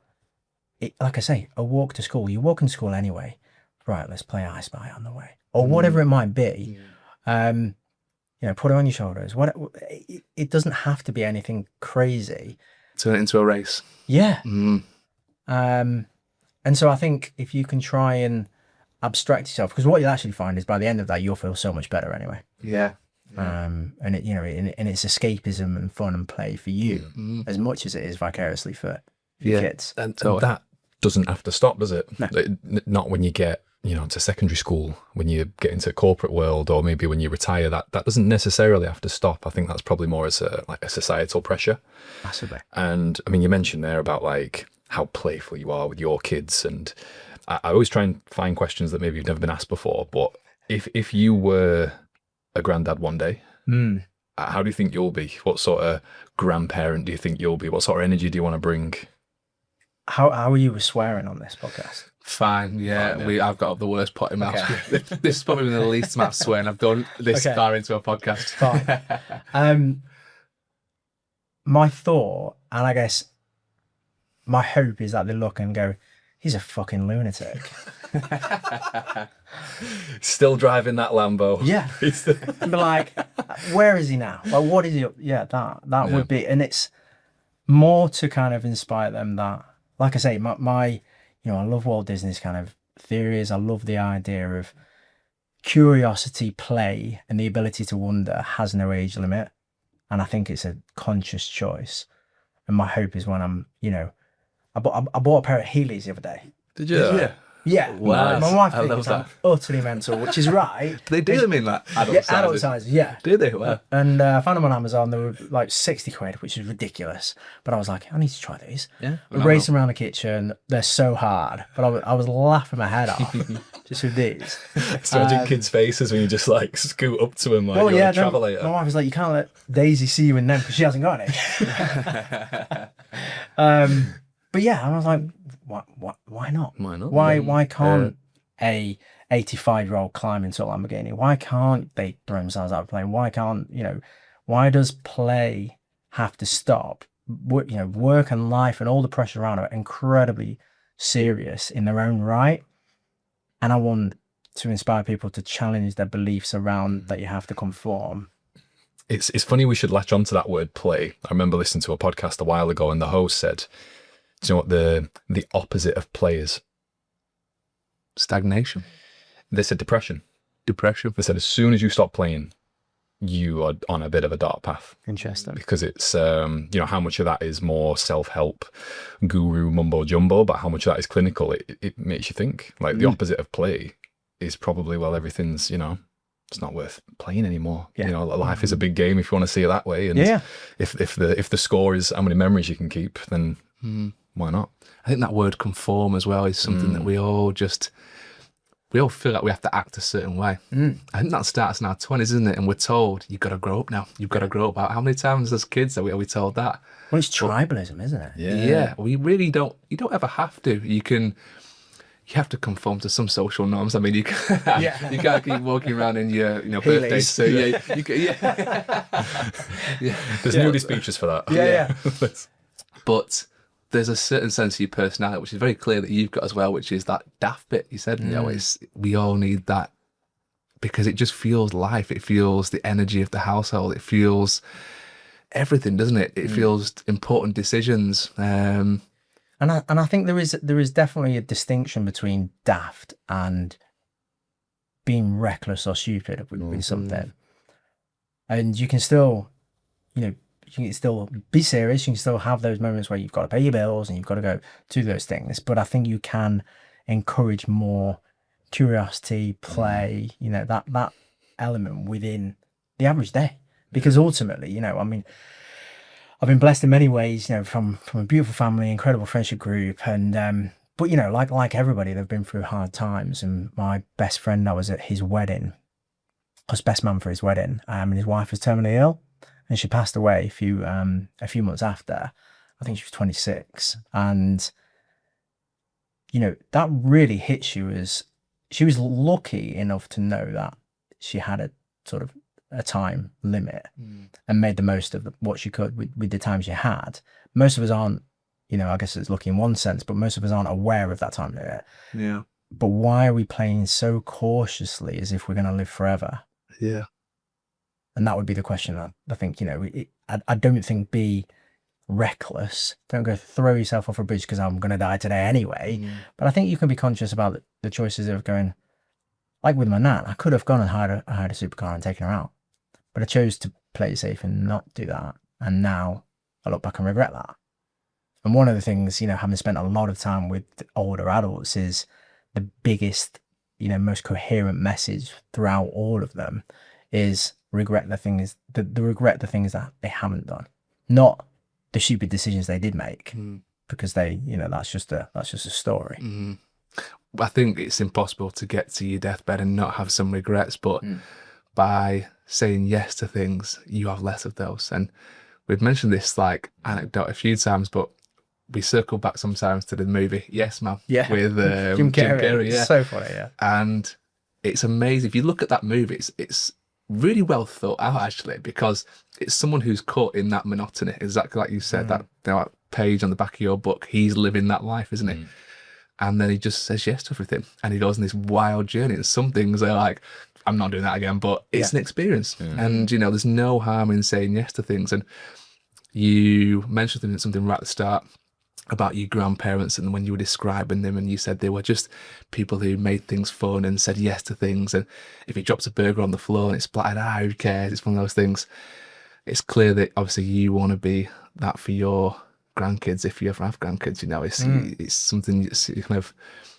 it. Like I say, a walk to school. You walk in school anyway. Right, let's play I Spy on the way, or whatever it might be. Put it on your shoulders. It doesn't have to be anything crazy. Turn it into a race. Yeah. And so I think if you can try and abstract yourself, because what you'll actually find is by the end of that, you'll feel so much better anyway. Yeah. And it, and it's escapism and fun and play for you as much as it is vicariously for your kids. And that doesn't have to stop, does it? No. Not when you get, to secondary school, when you get into corporate world, or maybe when you retire. That doesn't necessarily have to stop. I think that's probably more as a societal pressure. Massively. And I mean, you mentioned there about like how playful you are with your kids, and I always try and find questions that maybe you've never been asked before. But if you were a granddad one day, how do you think you'll be? What sort of grandparent do you think you'll be? What sort of energy do you want to bring? How are you with swearing on this podcast? Fine, yeah. I've got the worst potty mouth. Okay. This is probably the least amount of swearing I've done this far into a podcast. Fine. My thought, and I guess my hope, is that they look and go, he's a fucking lunatic. Still driving that Lambo. Yeah. But like, where is he now? Like, what is he up? Yeah, that would be, and it's more to kind of inspire them that, like I say, my I love Walt Disney's kind of theories. I love the idea of curiosity, play, and the ability to wonder has no age limit. And I think it's a conscious choice. And my hope is when I'm, I bought a pair of Heelys the other day. Did you? Yeah. Wow. My wife I thinks love I'm utterly mental, which is right. They do them in like adult sizes. Adult sizes, yeah. Do they? Wow. And I found them on Amazon. They were like 60 quid, which is ridiculous. But I was like, I need to try these. Yeah. I raced them around the kitchen. They're so hard. But I was laughing my head off just with these. So imagine kids' faces when you just like scoot up to them like you're a travelator. My wife was like, you can't let Daisy see you in them because she hasn't got any. But yeah, I was like, why not? Why not? Why can't a 85-year-old climb into a Lamborghini? Why can't they throw themselves out of a plane? Why can't, why does play have to stop? Work and life and all the pressure around it are incredibly serious in their own right. And I want to inspire people to challenge their beliefs around that you have to conform. It's funny we should latch onto that word play. I remember listening to a podcast a while ago and the host said, do you know what the opposite of play is? Stagnation. They said depression. Depression. They said as soon as you stop playing, you are on a bit of a dark path. Interesting. Because it's, how much of that is more self-help, guru mumbo jumbo, but how much of that is clinical, it makes you think. Like the opposite of play is probably, well, everything's, it's not worth playing anymore. Yeah. Life is a big game if you want to see it that way. And if the score is how many memories you can keep, then why not? I think that word conform as well is something that we all feel like we have to act a certain way. I think that starts in our 20s, isn't it? And we're told, you've got to grow up now. You've got to grow up. How many times as kids are we told that? Well, it's tribalism, isn't it? Yeah. We really don't, you don't ever have to. You you have to conform to some social norms. I mean, you can't, Yeah. you can't keep walking around in your birthday Heelys. suit. Yeah, yeah. There's nudie speeches for that. Yeah. But there's a certain sense of your personality, which is very clear that you've got as well, which is that daft bit you said. It's we all need that because it just fuels life. It fuels the energy of the household. It fuels everything, doesn't it? It fuels important decisions. And I think there is definitely a distinction between daft and being reckless or stupid with something. And you can still, you can still be serious. You can still have those moments where you've got to pay your bills and you've got to go do those things. But I think you can encourage more curiosity, play, that element within the average day. Because ultimately, I mean, I've been blessed in many ways, from a beautiful family, incredible friendship group, and but like everybody, they've been through hard times. And my best friend, I was at his wedding, I was best man for his wedding, and his wife was terminally ill, and she passed away a few months after. I think she was 26, and that really hits you as she was lucky enough to know that she had a sort of a time limit and made the most of what she could with the time she had. Most of us aren't, I guess it's lucky in one sense, but most of us aren't aware of that time limit. Yeah. But why are we playing so cautiously as if we're going to live forever? Yeah. And that would be the question. I think, I don't think be reckless. Don't go throw yourself off a bridge because I'm going to die today anyway. But I think you can be conscious about the choices of going, like with my nan, I could have gone and hired a supercar and taken her out. But I chose to play it safe and not do that. And now I look back and regret that. And one of the things, having spent a lot of time with older adults, is the biggest, most coherent message throughout all of them is regret the things, regret the things that they haven't done, not the stupid decisions they did make, because they, that's just a story. I think it's impossible to get to your deathbed and not have some regrets, but by saying yes to things, you have less of those. And we've mentioned this anecdote a few times, but we circle back sometimes to the movie Yes Man with Jim Carrey. Yeah. It's so funny, yeah. And it's amazing. If you look at that movie, it's really well thought out, actually, because it's someone who's caught in that monotony, exactly like you said, that page on the back of your book. He's living that life, isn't he? And then he just says yes to everything, and he goes on this wild journey. And some things are like, I'm not doing that again, but it's an experience. And, there's no harm in saying yes to things. And you mentioned something right at the start about your grandparents, and when you were describing them, and you said they were just people who made things fun and said yes to things. And if he drops a burger on the floor and it's splattered, who cares? It's one of those things. It's clear that obviously you want to be that for your grandkids, if you ever have grandkids. It's something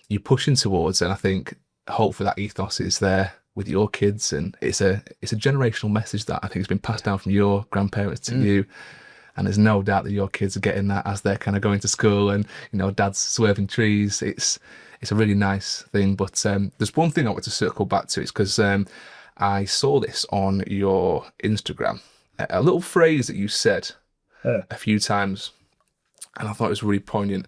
you're pushing towards, and I think hopefully that ethos is there with your kids, and it's a generational message that I think has been passed down from your grandparents to you. And there's no doubt that your kids are getting that as they're kind of going to school, and dad's swerving trees. It's a really nice thing. But there's one thing I want to circle back to. It's because I saw this on your Instagram, a little phrase that you said a few times, and I thought it was really poignant.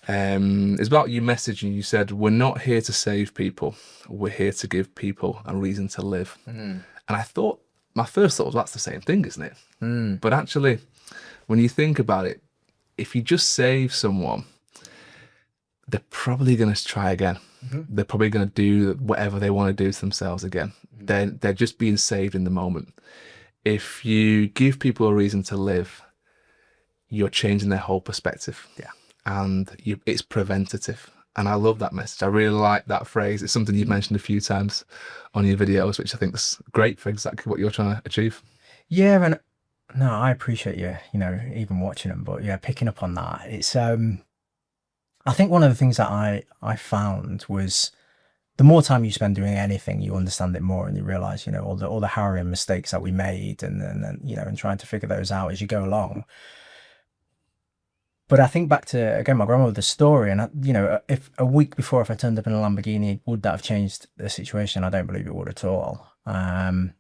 It's about you messaging. You said, "We're not here to save people. We're here to give people a reason to live." And I thought, my first thought was, that's the same thing, isn't it? But actually, when you think about it, if you just save someone, they're probably going to try again. They're probably going to do whatever they want to do to themselves again. They're just being saved in the moment. If you give people a reason to live, you're changing their whole perspective. And it's preventative. And I love that message. I really like that phrase. It's something you've mentioned a few times on your videos, which I think is great for exactly what you're trying to achieve. Yeah, and no, I appreciate you, even watching them, but yeah, picking up on that. It's I think one of the things that I found was the more time you spend doing anything, you understand it more, and you realize, all the harrowing mistakes that we made, and and trying to figure those out as you go along. But I think back to, again, my grandmother's story, and if a week before, if I turned up in a Lamborghini, would that have changed the situation? I don't believe it would at all. And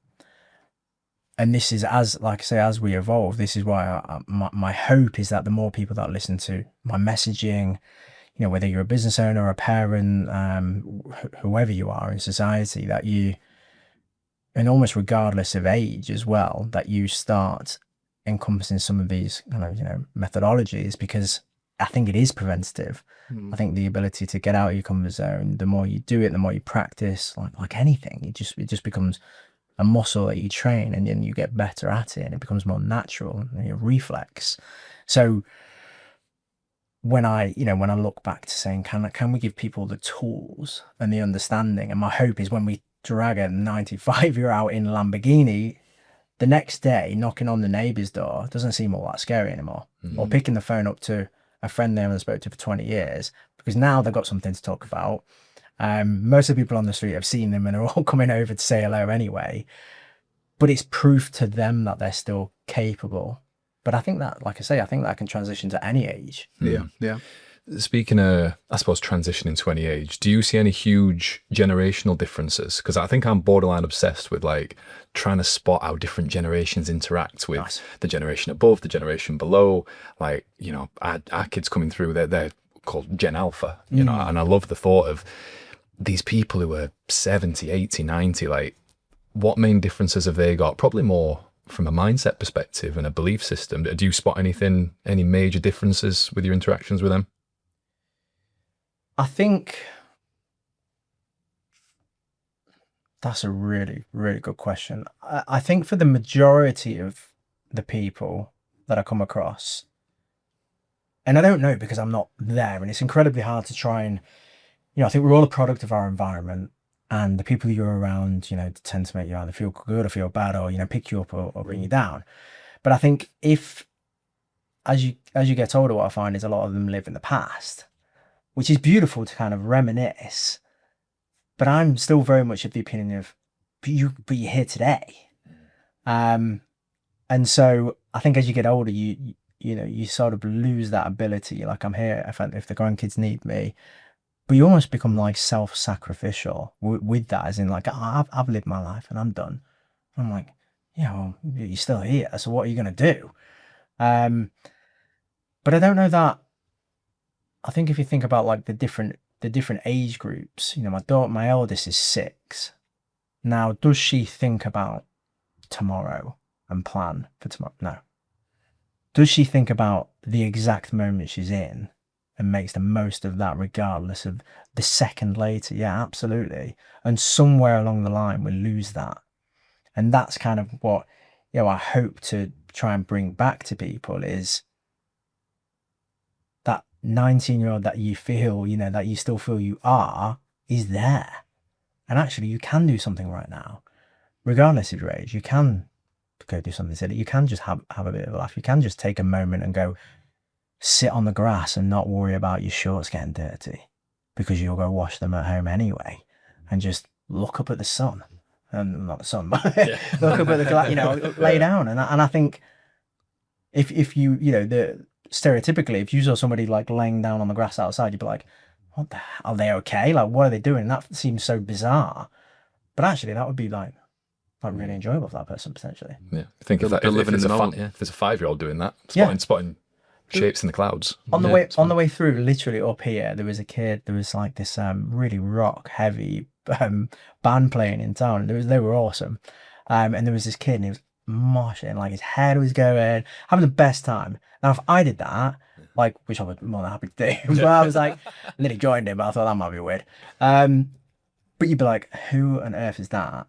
this is, as we evolve, this is why my hope is that the more people that listen to my messaging, you know, whether you're a business owner, a parent, whoever you are in society, that you, and almost regardless of age as well, that you start encompassing some of these kind of, you know, methodologies, because I think it is preventative. I think the ability to get out of your comfort zone, the more you do it, the more you practice, like anything, it just becomes a muscle that you train, and then you get better at it, and it becomes more natural, and your reflex. So when I look back to saying, can we give people the tools and the understanding? And my hope is when we drag a 95-year out in Lamborghini, the next day knocking on the neighbour's door doesn't seem all that scary anymore. Or picking the phone up to a friend they haven't spoken to for 20 years, because now they've got something to talk about. Most of the people on the street have seen them and are all coming over to say hello anyway. But it's proof to them that they're still capable. But I think that, like I say, I think that can transition to any age. Yeah. Speaking of, I suppose, transitioning to any age, do you see any huge generational differences? Because I think I'm borderline obsessed with like trying to spot how different generations interact with the generation above, the generation below. Like, you know, our kids coming through, they're called Gen Alpha, you know, and I love the thought of these people who are 70, 80, 90, like what main differences have they got? Probably more from a mindset perspective and a belief system. Do you spot any major differences with your interactions with them? I think that's a really, really good question. I think for the majority of the people that I come across, and I don't know because I'm not there, and it's incredibly hard to try and, you know, I think we're all a product of our environment, and the people you're around, you know, tend to make you either feel good or feel bad, or, you know, pick you up or bring you down. But I think as you get older, what I find is a lot of them live in the past, which is beautiful to kind of reminisce. But I'm still very much of the opinion of, but you're here today. And so I think as you get older, you know, you sort of lose that ability. Like, I'm here if the grandkids need me, but you almost become like self-sacrificial with that, as in like, I've lived my life and I'm done. I'm like, yeah, well, you're still here, so what are you going to do? But I don't know that. I think if you think about like the different age groups, you know, my eldest is 6. Now, does she think about tomorrow and plan for tomorrow? No. Does she think about the exact moment she's in and makes the most of that regardless of the second later? Yeah, absolutely. And somewhere along the line we lose that. And that's kind of what, you know, I hope to try and bring back to people is 19-year-old that you feel, you know, that you still feel you are, is there. And actually you can do something right now, regardless of your age. You can go do something silly. You can just have a bit of a laugh. You can just take a moment and go sit on the grass and not worry about your shorts getting dirty, because you'll go wash them at home anyway, and just look up at the sun. And not the sun, but look up at the, you know, lay down. And I think if you, you know, stereotypically, if you saw somebody like laying down on the grass outside, you'd be like, what the hell? Are they okay? Like, what are they doing? That seems so bizarre. But actually, that would be like really enjoyable for that person, potentially. Yeah. I think if there's a 5-year-old doing that, spotting shapes in the clouds. On the way through, literally up here, there was a kid, there was like this really rock heavy band playing in town. They were awesome. And there was this kid, and he was moshing, like his head was going, having the best time. Now, if I did that, like, which I was more than happy to do, but I was like, I nearly joined him, but I thought that might be weird. But you'd be like, who on earth is that?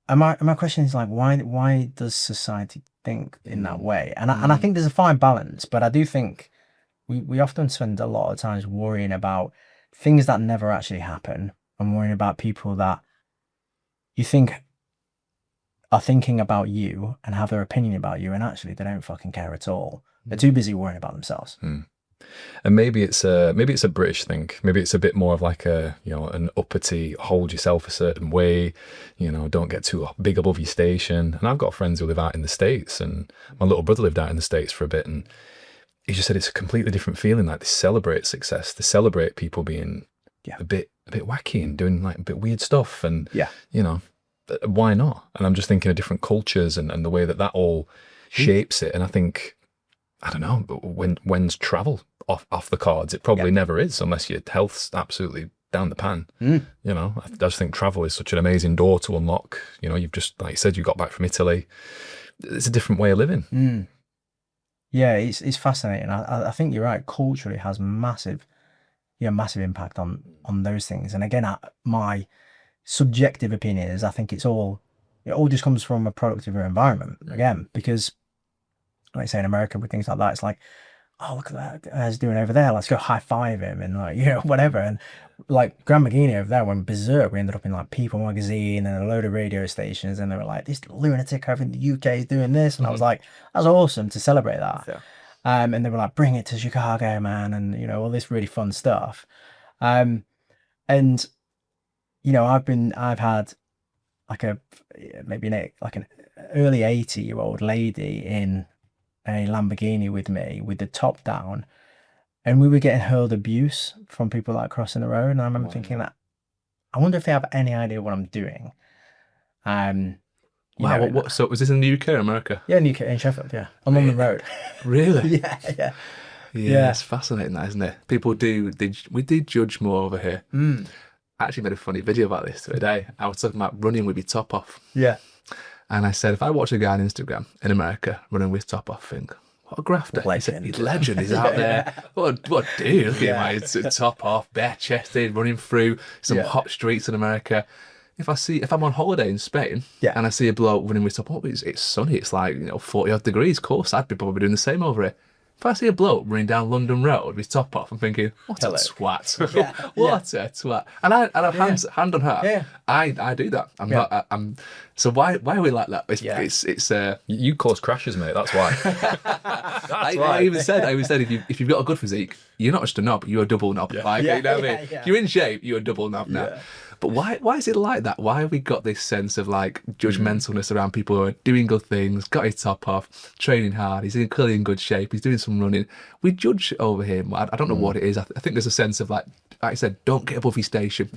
And my question is like, why does society think in that way? And I think there's a fine balance, but I do think we often spend a lot of times worrying about things that never actually happen, and worrying about people that you think are thinking about you and have their opinion about you, and actually they don't fucking care at all. They're too busy worrying about themselves. And maybe it's a British thing. Maybe it's a bit more of like a, you know, an uppity, hold yourself a certain way, you know, don't get too big above your station. And I've got friends who live out in the States, and my little brother lived out in the States for a bit, and he just said it's a completely different feeling. Like, they celebrate success, they celebrate people being a bit wacky and doing like a bit weird stuff, and you know, why not? And I'm just thinking of different cultures and the way that all shapes it. And I think I don't know, but when's travel off the cards? It probably never is, unless your health's absolutely down the pan. You know, I just think travel is such an amazing door to unlock. You know, you've just, like you said, you got back from Italy. It's a different way of living. Yeah, it's fascinating. I think you're right. Culturally, it has massive impact on those things. And again, my subjective opinion is I think it all just comes from a product of your environment again, because like I say in America with things like that, it's like, oh, look at that guy's doing over there, let's go high five him, and like, you know, whatever. And like GRANborghini over there went berserk. We ended up in like People magazine and a load of radio stations, and they were like, this lunatic over in the UK is doing this, and I was like, that's awesome to celebrate that. And they were like, bring it to Chicago, man, and you know, all this really fun stuff. And you know, I've had like an early 80-year-old lady in a Lamborghini with me with the top down, and we were getting hurled abuse from people like crossing the road, and I remember thinking that I wonder if they have any idea what I'm doing. Wow, so was this in the UK or America? Yeah, in the UK, in Sheffield, yeah, on London Road. Really? Yeah. Yeah, it's fascinating, that, isn't it? People we do judge more over here. I actually made a funny video about this today. I was talking about running with your top off. Yeah. And I said, if I watch a guy on Instagram in America running with top off, I think, what a grafter. Legend. He's legend. He's out there. What a dude. Look at him, it's top off, bare chested, running through some hot streets in America. If I'm on holiday in Spain and I see a bloke running with top off, it's sunny, it's like, you know, 40 odd degrees, of course, I'd be probably doing the same over here. If I see a bloke running down London Road with top off, I'm thinking, what a twat. What a twat. And I've hand on heart. Yeah. I do that. I'm so why are we like that? It's You cause crashes, mate, that's why. I even said if you've got a good physique, you're not just a knob, you're a double knob. You know what I mean? If you're in shape, you're a double knob now. But why is it like that? Why have we got this sense of like judgmentalness around people who are doing good things, got his top off, training hard, he's clearly in good shape, he's doing some running. We judge over him. I don't know what it is. I think there's a sense of like I said, don't get above your station,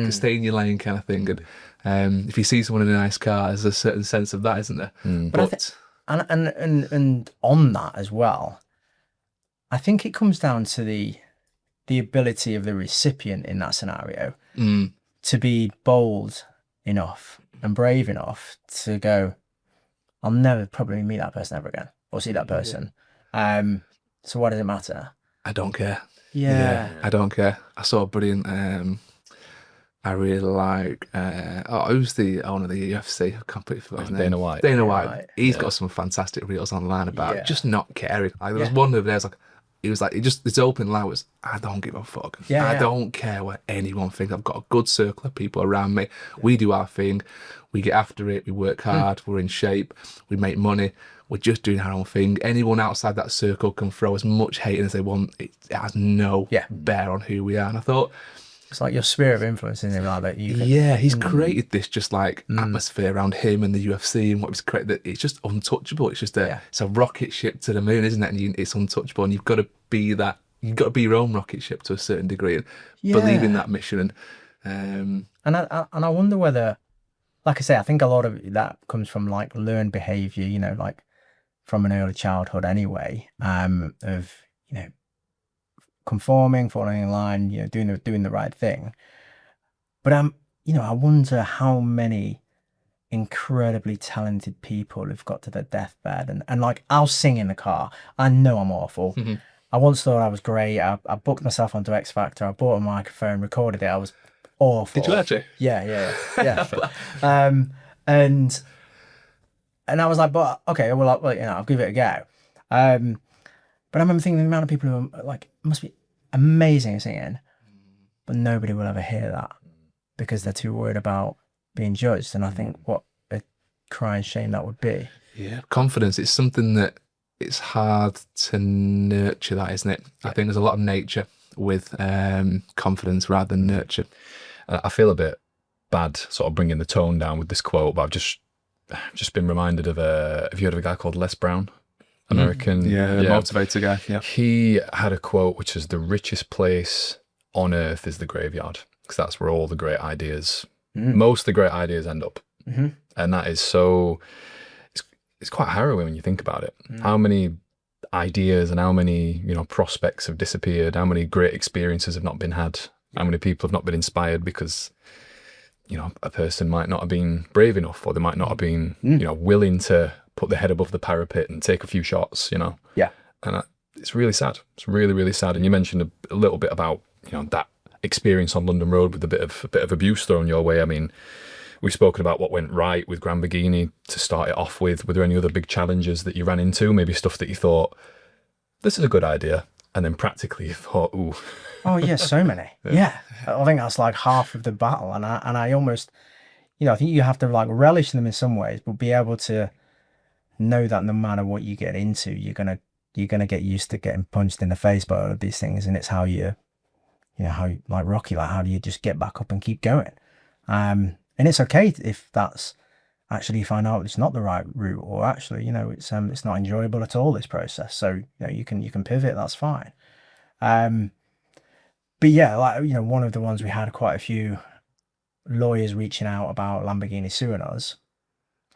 stay in your lane kind of thing. And if you see someone in a nice car, there's a certain sense of that, isn't there? But and on that as well, I think it comes down to the ability of the recipient in that scenario to be bold enough and brave enough to go, I'll never probably meet that person ever again or see that person. So why does it matter? I don't care. Yeah. I don't care. I saw a brilliant, I really like, who's the owner of the UFC? I can't put his name. Dana White. Dana White. He's got some fantastic reels online about just not caring. Like, there was one over there, his open line was, I don't give a fuck. I don't care what anyone thinks. I've got a good circle of people around me. We do our thing. We get after it. We work hard. We're in shape. We make money. We're just doing our own thing. Anyone outside that circle can throw as much hate as they want. It has no bear on who we are. And I thought, it's like your sphere of influence, isn't it? Like that he's created this just like atmosphere around him and the UFC and what was created. That it's just untouchable. It's just it's a rocket ship to the moon, isn't it? And it's untouchable. And you've got to be that. You've got to be your own rocket ship to a certain degree and believe in that mission. And I wonder whether, like I say, I think a lot of that comes from like learned behaviour. You know, like from an early childhood anyway. Of conforming, falling in line, doing the right thing. But I wonder how many incredibly talented people have got to their deathbed and like I'll sing in the car. I know I'm awful. I once thought I was great. I booked myself onto X Factor. I bought a microphone, recorded it. I was awful. Did you actually? Yeah. And I was like, but okay, well, I'll give it a go. But I remember thinking the amount of people who are like, must be amazing at singing, but nobody will ever hear that because they're too worried about being judged. And I think what a crying shame that would be. Yeah. Confidence, it's something that it's hard to nurture that, isn't it? I think there's a lot of nature with confidence rather than nurture. I feel a bit bad sort of bringing the tone down with this quote, but I've just been reminded of have you heard of a guy called Les Brown? American motivator guy. Yeah, he had a quote which is, the richest place on earth is the graveyard, because that's where all the great ideas, most of the great ideas end up. And that is so, it's quite harrowing when you think about it. How many ideas and how many, prospects have disappeared, how many great experiences have not been had, how many people have not been inspired because, a person might not have been brave enough, or they might not have been, willing to put their head above the parapet and take a few shots, Yeah. And it's really sad. It's really, really sad. And you mentioned a little bit about, that experience on London Road with a bit of abuse thrown your way. I mean, we've spoken about what went right with GRANborghini to start it off with. Were there any other big challenges that you ran into? Maybe stuff that you thought, this is a good idea, and then practically you thought, ooh. Oh yeah, so many. Yeah. I think that's like half of the battle, and I almost, I think you have to like relish them in some ways, but be able to know that no matter what you get into, you're gonna get used to getting punched in the face by all of these things, and it's how how like Rocky, like how do you just get back up and keep going? And it's okay if that's actually you find out it's not the right route, or actually it's not enjoyable at all, this process. So you can pivot. That's fine. But yeah, like one of the ones we had quite a few lawyers reaching out about Lamborghini suing us.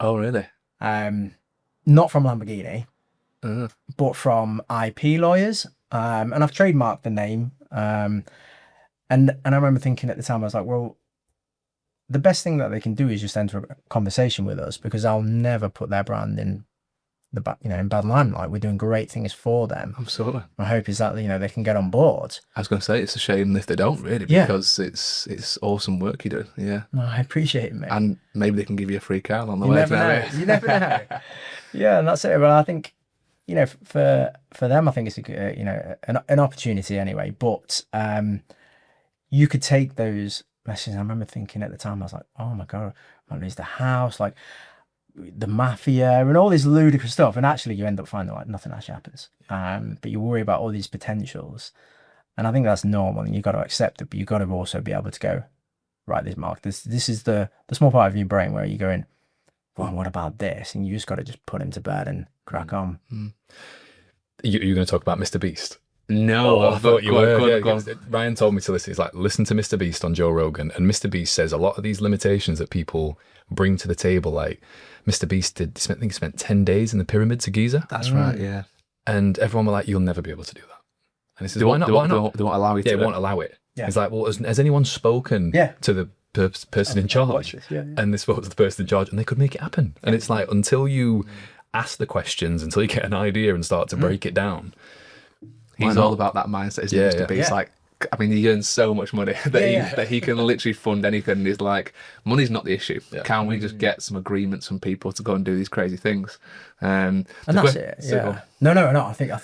Oh really? Not from Lamborghini, but from IP lawyers. And I've trademarked the name. And I remember thinking at the time, I was like, well, the best thing that they can do is just enter a conversation with us, because I'll never put their brand in in bad limelight. We're doing great things for them. Absolutely. My hope is that they can get on board. I was going to say, it's a shame if they don't, really, because it's awesome work you're doing. Yeah. No, I appreciate it, mate. And maybe they can give you a free car on the You way. never know. You never know. Yeah, and that's it. But I think for them, I think it's an opportunity anyway. But you could take those messages. I remember thinking at the time, I was like, oh my god, I lose the house, like the mafia and all this ludicrous stuff, and actually you end up finding like nothing actually happens. But you worry about all these potentials, and I think that's normal, and you've got to accept it. But you've got to also be able to go, right, this is the small part of your brain where you're going, well, what about this? And you just got to just put him to bed and crack on. You're going to talk about Mr Beast? No, I thought you were. Go on. Ryan told me to listen. He's like, listen to Mr Beast on Joe Rogan, and Mr Beast says a lot of these limitations that people bring to the table, like Mr Beast I think he spent 10 days in the pyramids of Giza. That's right, yeah. And everyone were like, you'll never be able to do that. And he says, They why not? They won't allow you to. Yeah, they won't allow it. Yeah. He's like, well, has anyone spoken to the person in charge? And they spoke to the person in charge, and they could make it happen. And it's like, until you ask the questions, until you get an idea and start to break it down. He's all about that mindset, isn't he, Mr. Beast? Like, I mean, he earns so much money that he can literally fund anything. He's like, money's not the issue. Yeah. Can we just get some agreements from people to go and do these crazy things? And that's it. Yeah. No. I think I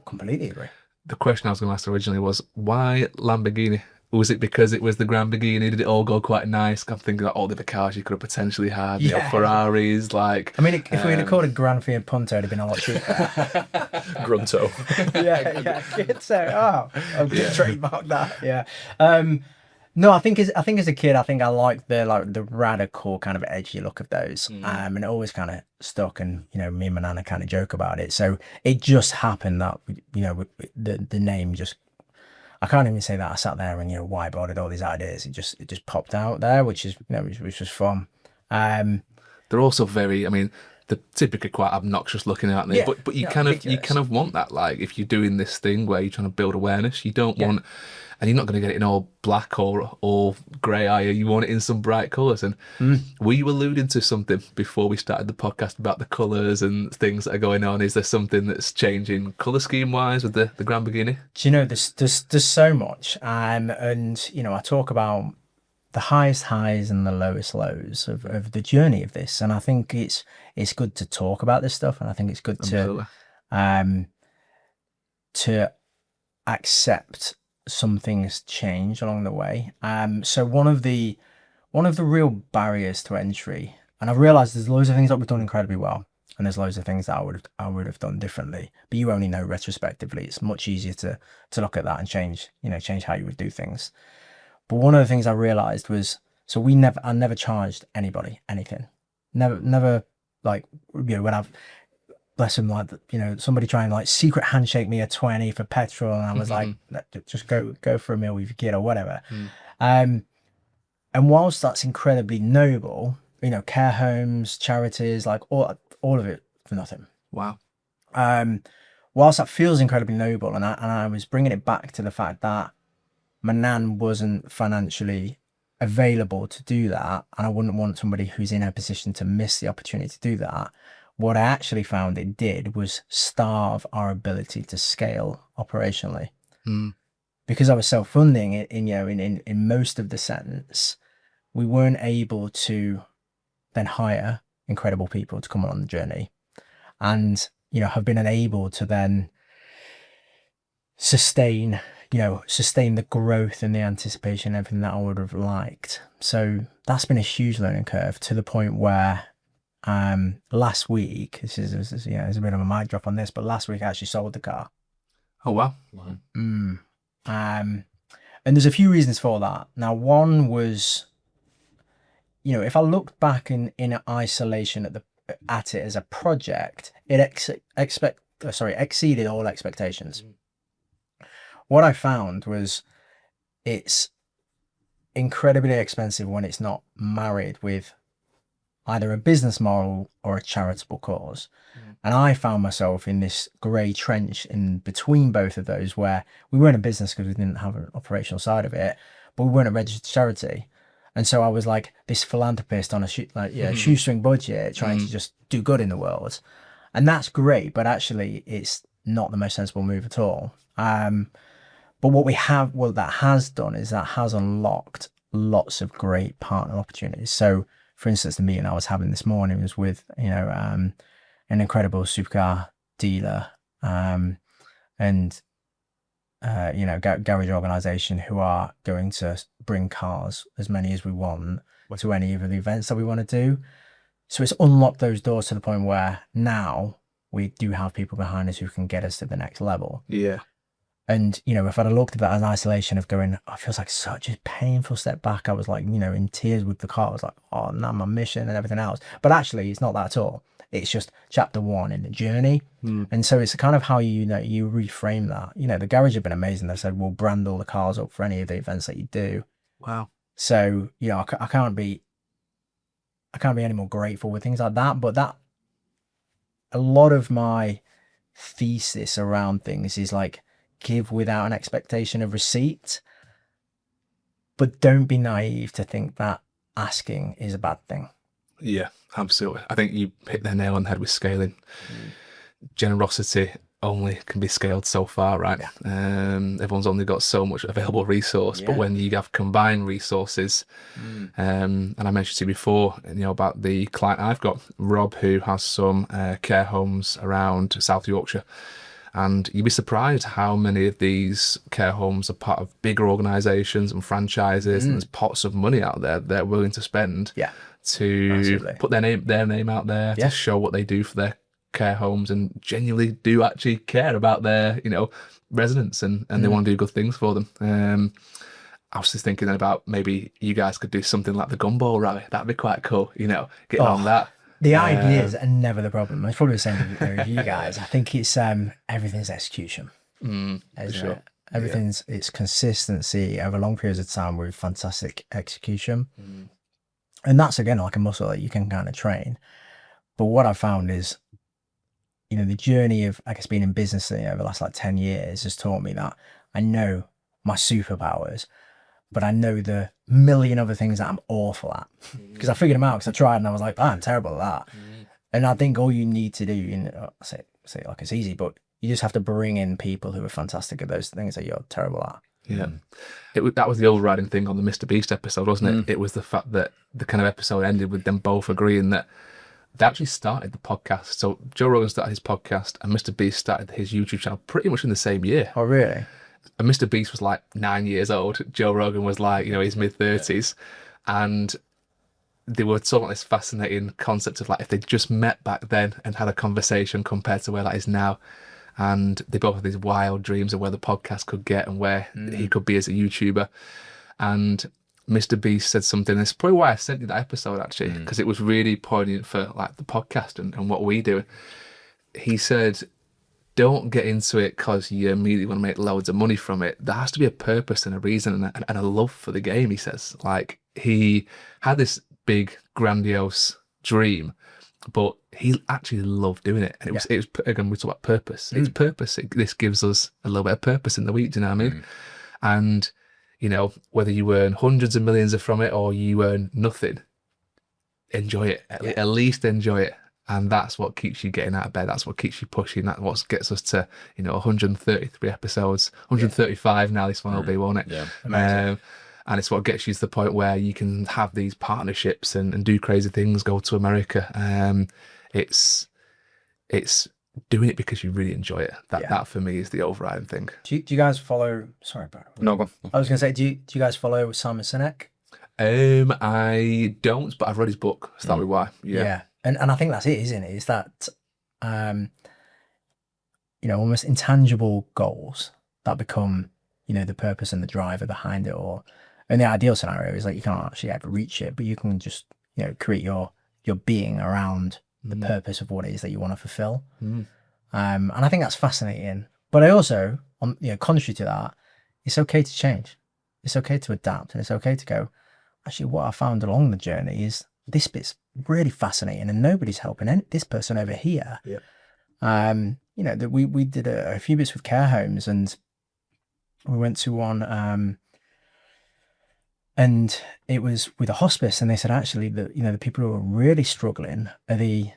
completely agree. The question I was going to ask originally was, why Lamborghini? Was it because it was the GRANborghini? Did it all go quite nice? I'm thinking about all the other cars you could have potentially had. Ferraris, like. I mean, if we had called it Grand Fiat Punto, it'd have been a lot cheaper. Grunto. Good. So, I'm going to trademark that. Yeah. No, I think as a kid, I think I liked the radical kind of edgy look of those, and it always kind of stuck. And me and my nana kind of joke about it. So it just happened that the name just. I can't even say that I sat there and whiteboarded all these ideas. It just popped out there, which is which was fun. They're also very. I mean, they're typically quite obnoxious looking, aren't they? But you kind of want that. Like, if you're doing this thing where you're trying to build awareness, you don't want, and you're not going to get it in all black or all grey, are you? You want it in some bright colours. And were you alluding to something before we started the podcast about the colours and things that are going on? Is there something that's changing colour scheme wise with the GRANborghini? Do you know, there's so much, and I talk about the highest highs and the lowest lows of the journey of this, and I think it's good to talk about this stuff, and I think it's good to accept some things change along the way. So one of the real barriers to entry, and I've realized there's loads of things that we've done incredibly well, and there's loads of things that I would have done differently, but you only know retrospectively. It's much easier to look at that and change how you would do things. But one of the things I realized was, so I never charged anybody anything. Never like, when I've, bless them, like, somebody trying like secret handshake me a 20 for petrol, and I was like, just go for a meal with your kid or whatever. And whilst that's incredibly noble, care homes, charities, like all of it for nothing. Wow. Whilst that feels incredibly noble, and I was bringing it back to the fact that my nan wasn't financially available to do that, and I wouldn't want somebody who's in a position to miss the opportunity to do that. What I actually found it did was starve our ability to scale operationally. Because I was self-funding in most of the sense, we weren't able to then hire incredible people to come on the journey, and have been unable to then sustain the growth and the anticipation, everything that I would have liked. So that's been a huge learning curve, to the point where last week, this is there's a bit of a mic drop on this, but last week I actually sold the car. Oh wow. And there's a few reasons for that. Now, one was, if I looked back in isolation at it as a project, it exceeded all expectations. What I found was it's incredibly expensive when it's not married with either a business model or a charitable cause. And I found myself in this grey trench in between both of those, where we weren't a business because we didn't have an operational side of it, but we weren't a registered charity. And so I was like this philanthropist on a shoestring budget, trying to just do good in the world. And that's great, but actually it's not the most sensible move at all. But what that has done is that has unlocked lots of great partner opportunities. So, for instance, the meeting I was having this morning was with, an incredible supercar dealer, and garage organisation, who are going to bring cars, as many as we want, to any of the events that we want to do. So it's unlocked those doors to the point where now we do have people behind us who can get us to the next level. Yeah. And, if I'd have looked at that as an isolation of going, it feels like such a painful step back. I was like, in tears with the car. I was like, oh, now my mission and everything else. But actually, it's not that at all. It's just chapter one in the journey. And so it's kind of how you reframe that. The garage have been amazing. They said, we'll brand all the cars up for any of the events that you do. Wow. So, I can't be any more grateful with things like that. But a lot of my thesis around things is like, give without an expectation of receipt, but don't be naive to think that asking is a bad thing. Yeah, absolutely. I think you hit the nail on the head with scaling. Generosity only can be scaled so far, right? Everyone's only got so much available resource, but when you have combined resources, and I mentioned to you before, about the client I've got, Rob, who has some care homes around South Yorkshire. And you'd be surprised how many of these care homes are part of bigger organisations and franchises, and there's pots of money out there they're willing to spend to put their name out there, to show what they do for their care homes, and genuinely do actually care about their residents, and they want to do good things for them. I was just thinking about maybe you guys could do something like the Gumball Rally. That'd be quite cool, getting on that. The ideas are never the problem. It's probably the same with you guys. I think it's everything's execution. Sure. Everything's it's consistency over long periods of time with fantastic execution. And that's again like a muscle that you can kind of train. But what I found is, the journey of being in business over the last 10 years has taught me that I know my superpowers, but I know the million other things that I'm awful at, because I figured them out because I tried and I was like, I'm terrible at that. And I think all you need to do, I say it like it's easy, but you just have to bring in people who are fantastic at those things that you're terrible at. Yeah. That was the overriding thing on the Mr Beast episode, wasn't it? It was the fact that the kind of episode ended with them both agreeing that they actually started the podcast. So Joe Rogan started his podcast and Mr Beast started his YouTube channel pretty much in the same year. Oh, really? And Mr Beast was like 9 years old. Joe Rogan was like, his mid-30s. And they were talking about this fascinating concept of like, if they just met back then and had a conversation compared to where that is now. And they both had these wild dreams of where the podcast could get and where he could be as a YouTuber. And Mr Beast said something, and it's probably why I sent you that episode actually, because it was really poignant for like the podcast and what we do. He said, don't get into it because you immediately want to make loads of money from it. There has to be a purpose and a reason and a love for the game, he says. Like, he had this big, grandiose dream, but he actually loved doing it. And it was again, we talk about purpose. It's purpose. This gives us a little bit of purpose in the week, do you know what I mean? And, you know, whether you earn hundreds of millions from it or you earn nothing, enjoy it. At least enjoy it. And that's what keeps you getting out of bed. That's what keeps you pushing. That's what gets us to, you know, 133 episodes, 135 now. This one will be, won't it? Yeah. And it's what gets you to the point where you can have these partnerships and do crazy things, go to America. It's doing it because you really enjoy it. That for me is the overriding thing. Do you guys follow? Sorry, Barry. No, go on. I was going to say, do you guys follow Simon Sinek? I don't, but I've read his book. Start with Why. Yeah. And I think that's it, isn't it? It's that, you know, almost intangible goals that become, you know, the purpose and the driver behind it all. And the ideal scenario is like you can't actually ever reach it, but you can just, you know, create your being around the purpose of what it is that you want to fulfill. And I think that's fascinating. But I also, you know, contrary to that, it's okay to change. It's okay to adapt, and it's okay to go, actually, what I found along the journey is this bit's really fascinating and nobody's helping this person over here. You know, that we did a few bits with care homes, and we went to one and it was with a hospice, and they said actually that, you know, the people who are really struggling are the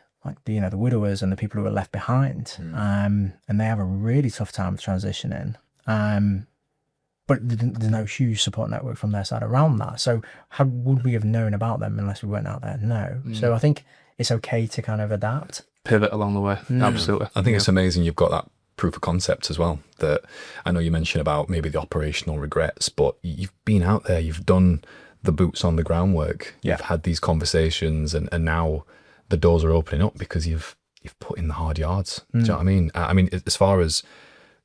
widowers and the people who are left behind. And they have a really tough time transitioning. But there's no huge support network from their side around that. So how would we have known about them unless we went out there? No. So I think it's okay to kind of adapt. Pivot along the way. Absolutely. I think it's amazing you've got that proof of concept as well. That I know you mentioned about maybe the operational regrets, but you've been out there, you've done the boots on the ground work. You've had these conversations, and now the doors are opening up because you've put in the hard yards. Do you know what I mean? I mean, as far as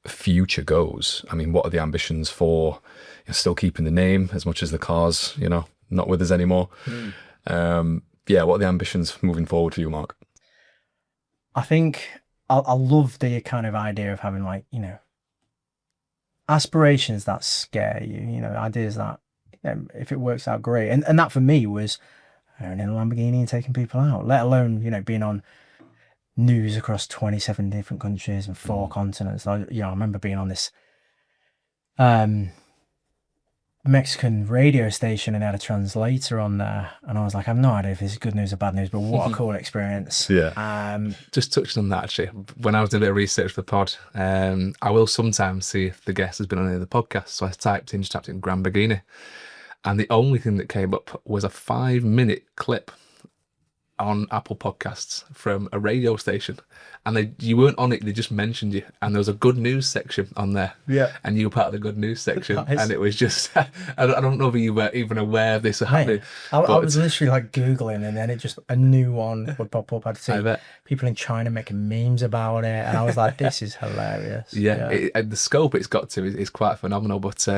future goes, I mean, what are the ambitions for, you know, still keeping the name as much as the car's, you know, not with us anymore? What are the ambitions moving forward for you, Mark? I think I love the kind of idea of having, like, you know, aspirations that scare you, you know, ideas that, you know, if it works out, great. And that for me was owning a Lamborghini and taking people out, let alone, you know, being on news across 27 different countries and 4 continents. I remember being on this Mexican radio station, and they had a translator on there, and I was like, I have no idea if this is good news or bad news, but what a cool experience. Just touching on that, actually, when I was doing a bit of research for the pod, I will sometimes see if the guest has been on any of the podcasts, so I typed in GRANborghini, and the only thing that came up was a 5-minute clip on Apple Podcasts from a radio station, and you weren't on it, they just mentioned you, and there was a good news section on there, and you were part of the good news section. Nice. And it was just I don't know if you were even aware of this happening. I was literally like Googling, and then it just, a new one would pop up. I'd see people in China making memes about it, and I was like, this is hilarious. The scope it's got to is quite phenomenal. But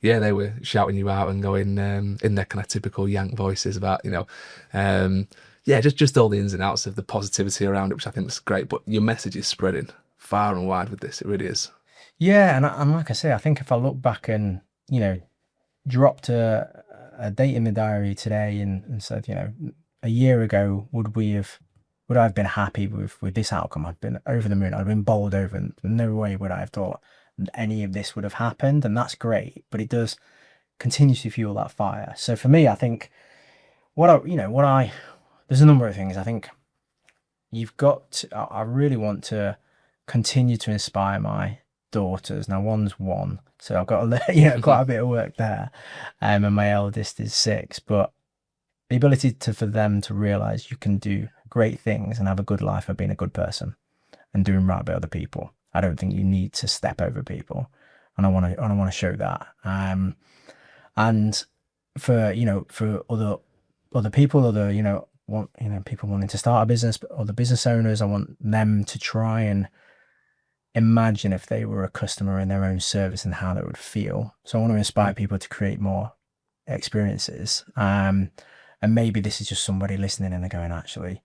they were shouting you out and going in their kind of typical Yank voices about, you know, just all the ins and outs of the positivity around it, which I think is great. But your message is spreading far and wide with this. It really is. Yeah, and like I say, I think if I look back and, you know, dropped a date in the diary today and said, you know, a year ago, would I have been happy with this outcome? I'd been over the moon. I'd been bowled over, and no way would I have thought any of this would have happened. And that's great, but it does continue to fuel that fire. So for me, I think there's a number of things. I think I really want to continue to inspire my daughters. Now, one's 1, so I've got quite a bit of work there. And my eldest is 6, but the ability for them to realize you can do great things and have a good life of being a good person and doing right by other people. I don't think you need to step over people. And I want to show that. And for other people, people wanting to start a business, or the business owners, I want them to try and imagine if they were a customer in their own service and how they would feel. So I want to inspire people to create more experiences. And maybe this is just somebody listening and they're going, actually,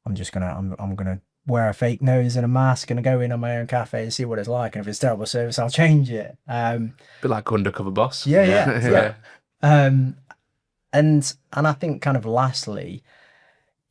I'm gonna wear a fake nose and a mask and go in on my own cafe and see what it's like. And if it's terrible service, I'll change it. Bit like Undercover Boss. Yeah. And I think kind of lastly,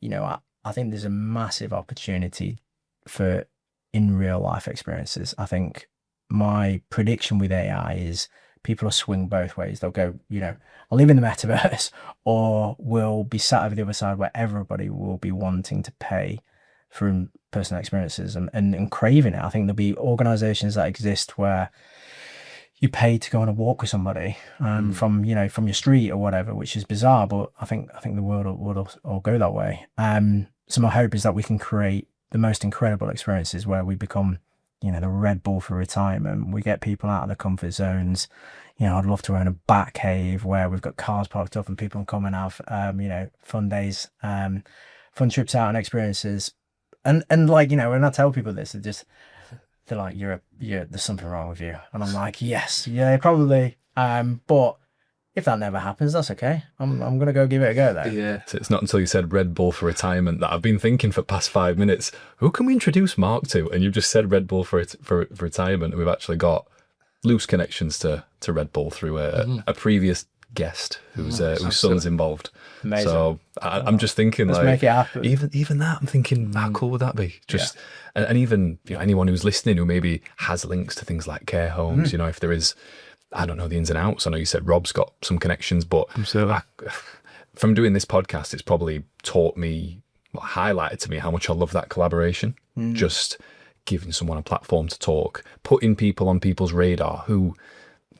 you know, I think there's a massive opportunity for in real life experiences. I think my prediction with AI is people will swing both ways. They'll go, I'll live in the metaverse, or we'll be sat over the other side where everybody will be wanting to pay for personal experiences and craving it. I think there'll be organizations that exist where you pay to go on a walk with somebody from your street or whatever, which is bizarre, but I think the world will go that way. So my hope is that we can create the most incredible experiences where we become, the Red Bull for retirement. We get people out of their comfort zones. I'd love to own a bat cave where we've got cars parked up and people can come and have, fun days, fun trips out and experiences. And like, when I tell people this, they're like, there's something wrong with you. And I'm like, yes, yeah, probably. But if that never happens, that's okay. I'm going to go give it a go though. Yeah. So it's not until you said Red Bull for retirement that I've been thinking for the past 5 minutes, who can we introduce Mark to? And you've just said Red Bull for retirement. And we've actually got loose connections to Red Bull through a previous guest whose son's involved. Amazing. So I'm just thinking, Let's like, make it happen. even that, I'm thinking, how cool would that be? Just and even anyone who's listening who maybe has links to things like care homes, if there is, I don't know the ins and outs. I know you said Rob's got some connections, but from doing this podcast, it's probably taught me, highlighted to me how much I love that collaboration. Just giving someone a platform to talk, putting people on people's radar who